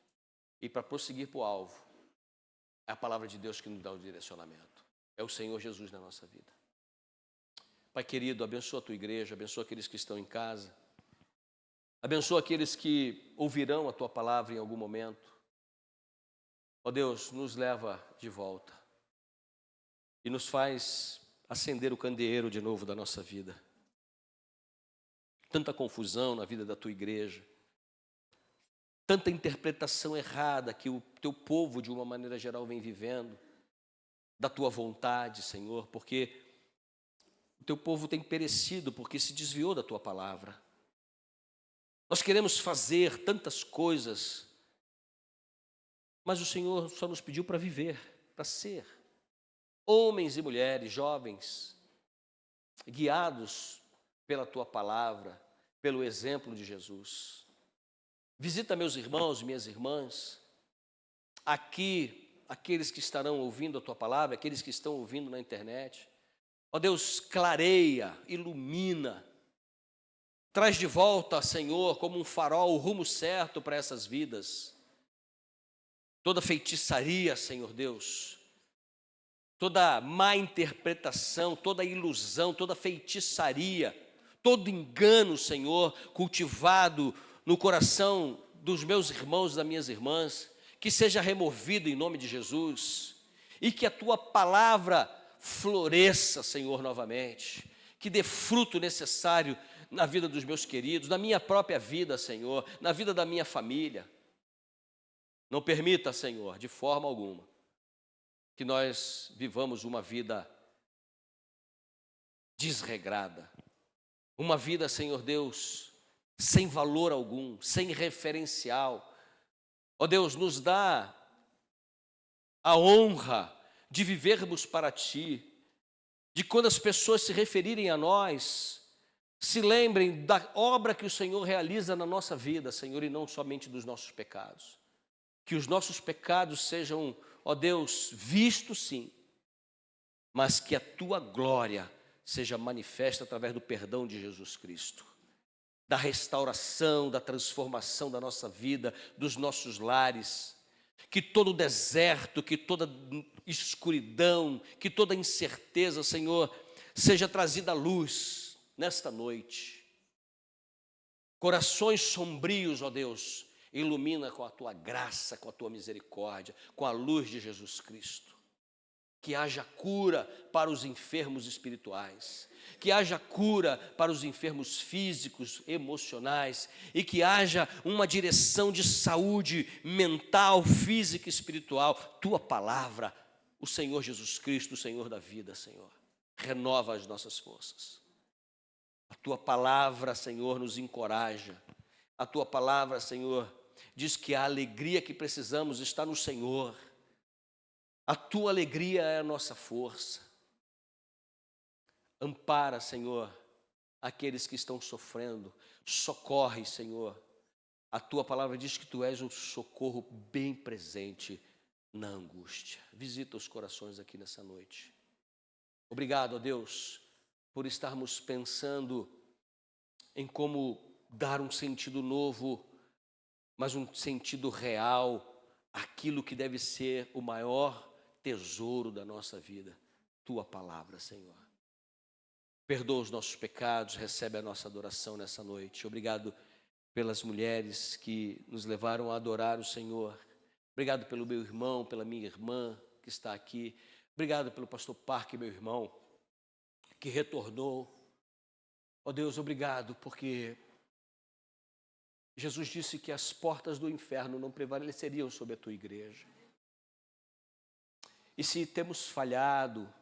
[SPEAKER 1] E para prosseguir para o alvo, é a palavra de Deus que nos dá o direcionamento. É o Senhor Jesus na nossa vida. Pai querido, abençoa a tua igreja, abençoa aqueles que estão em casa. Abençoa aqueles que ouvirão a tua palavra em algum momento. Ó Deus, nos leva de volta e nos faz acender o candeeiro de novo da nossa vida. Tanta confusão na vida da tua igreja, tanta interpretação errada que o teu povo, de uma maneira geral, vem vivendo, da tua vontade, Senhor, porque o teu povo tem perecido porque se desviou da tua palavra. Nós queremos fazer tantas coisas, mas o Senhor só nos pediu para viver, para ser homens e mulheres, jovens, guiados pela tua palavra, pelo exemplo de Jesus. Visita meus irmãos, minhas irmãs, aqui, aqueles que estarão ouvindo a tua palavra, aqueles que estão ouvindo na internet. Ó Deus, clareia, ilumina, traz de volta, Senhor, como um farol, o rumo certo para essas vidas. Toda feitiçaria, Senhor Deus, toda má interpretação, toda ilusão, toda feitiçaria, todo engano, Senhor, cultivado no coração dos meus irmãos e das minhas irmãs, que seja removido em nome de Jesus, e que a tua palavra floresça, Senhor, novamente, que dê fruto necessário na vida dos meus queridos, na minha própria vida, Senhor, na vida da minha família. Não permita, Senhor, de forma alguma, que nós vivamos uma vida desregrada, uma vida, Senhor Deus, sem valor algum, sem referencial. Ó Deus, nos dá a honra de vivermos para Ti, de quando as pessoas se referirem a nós, se lembrem da obra que o Senhor realiza na nossa vida, Senhor, e não somente dos nossos pecados. Que os nossos pecados sejam, ó Deus, vistos sim, mas que a Tua glória seja manifesta através do perdão de Jesus Cristo, da restauração, da transformação da nossa vida, dos nossos lares. Que todo deserto, que toda escuridão, que toda incerteza, Senhor, seja trazida à luz nesta noite. Corações sombrios, ó Deus, ilumina com a Tua graça, com a Tua misericórdia, com a luz de Jesus Cristo. Que haja cura para os enfermos espirituais, que haja cura para os enfermos físicos, emocionais, e que haja uma direção de saúde mental, física e espiritual. Tua palavra, o Senhor Jesus Cristo, o Senhor da vida, Senhor, renova as nossas forças. A Tua palavra, Senhor, nos encoraja. A Tua palavra, Senhor, diz que a alegria que precisamos está no Senhor. A Tua alegria é a nossa força. Ampara, Senhor, aqueles que estão sofrendo. Socorre, Senhor. A Tua palavra diz que Tu és um socorro bem presente na angústia. Visita os corações aqui nessa noite. Obrigado, ó Deus, por estarmos pensando em como dar um sentido novo, mas um sentido real, aquilo que deve ser o maior tesouro da nossa vida, Tua palavra, Senhor. Perdoa os nossos pecados, recebe a nossa adoração nessa noite. Obrigado pelas mulheres que nos levaram a adorar o Senhor. Obrigado pelo meu irmão, pela minha irmã que está aqui. Obrigado pelo pastor Parque, meu irmão, que retornou. Ó Deus, obrigado, porque Jesus disse que as portas do inferno não prevaleceriam sobre a Tua igreja. E se temos falhado,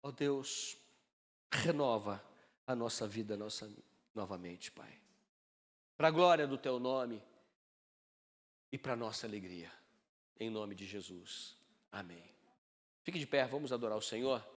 [SPEAKER 1] ó Deus, renova a nossa vida novamente, Pai. Para a glória do Teu nome e para a nossa alegria. Em nome de Jesus. Amém. Fique de pé, vamos adorar o Senhor.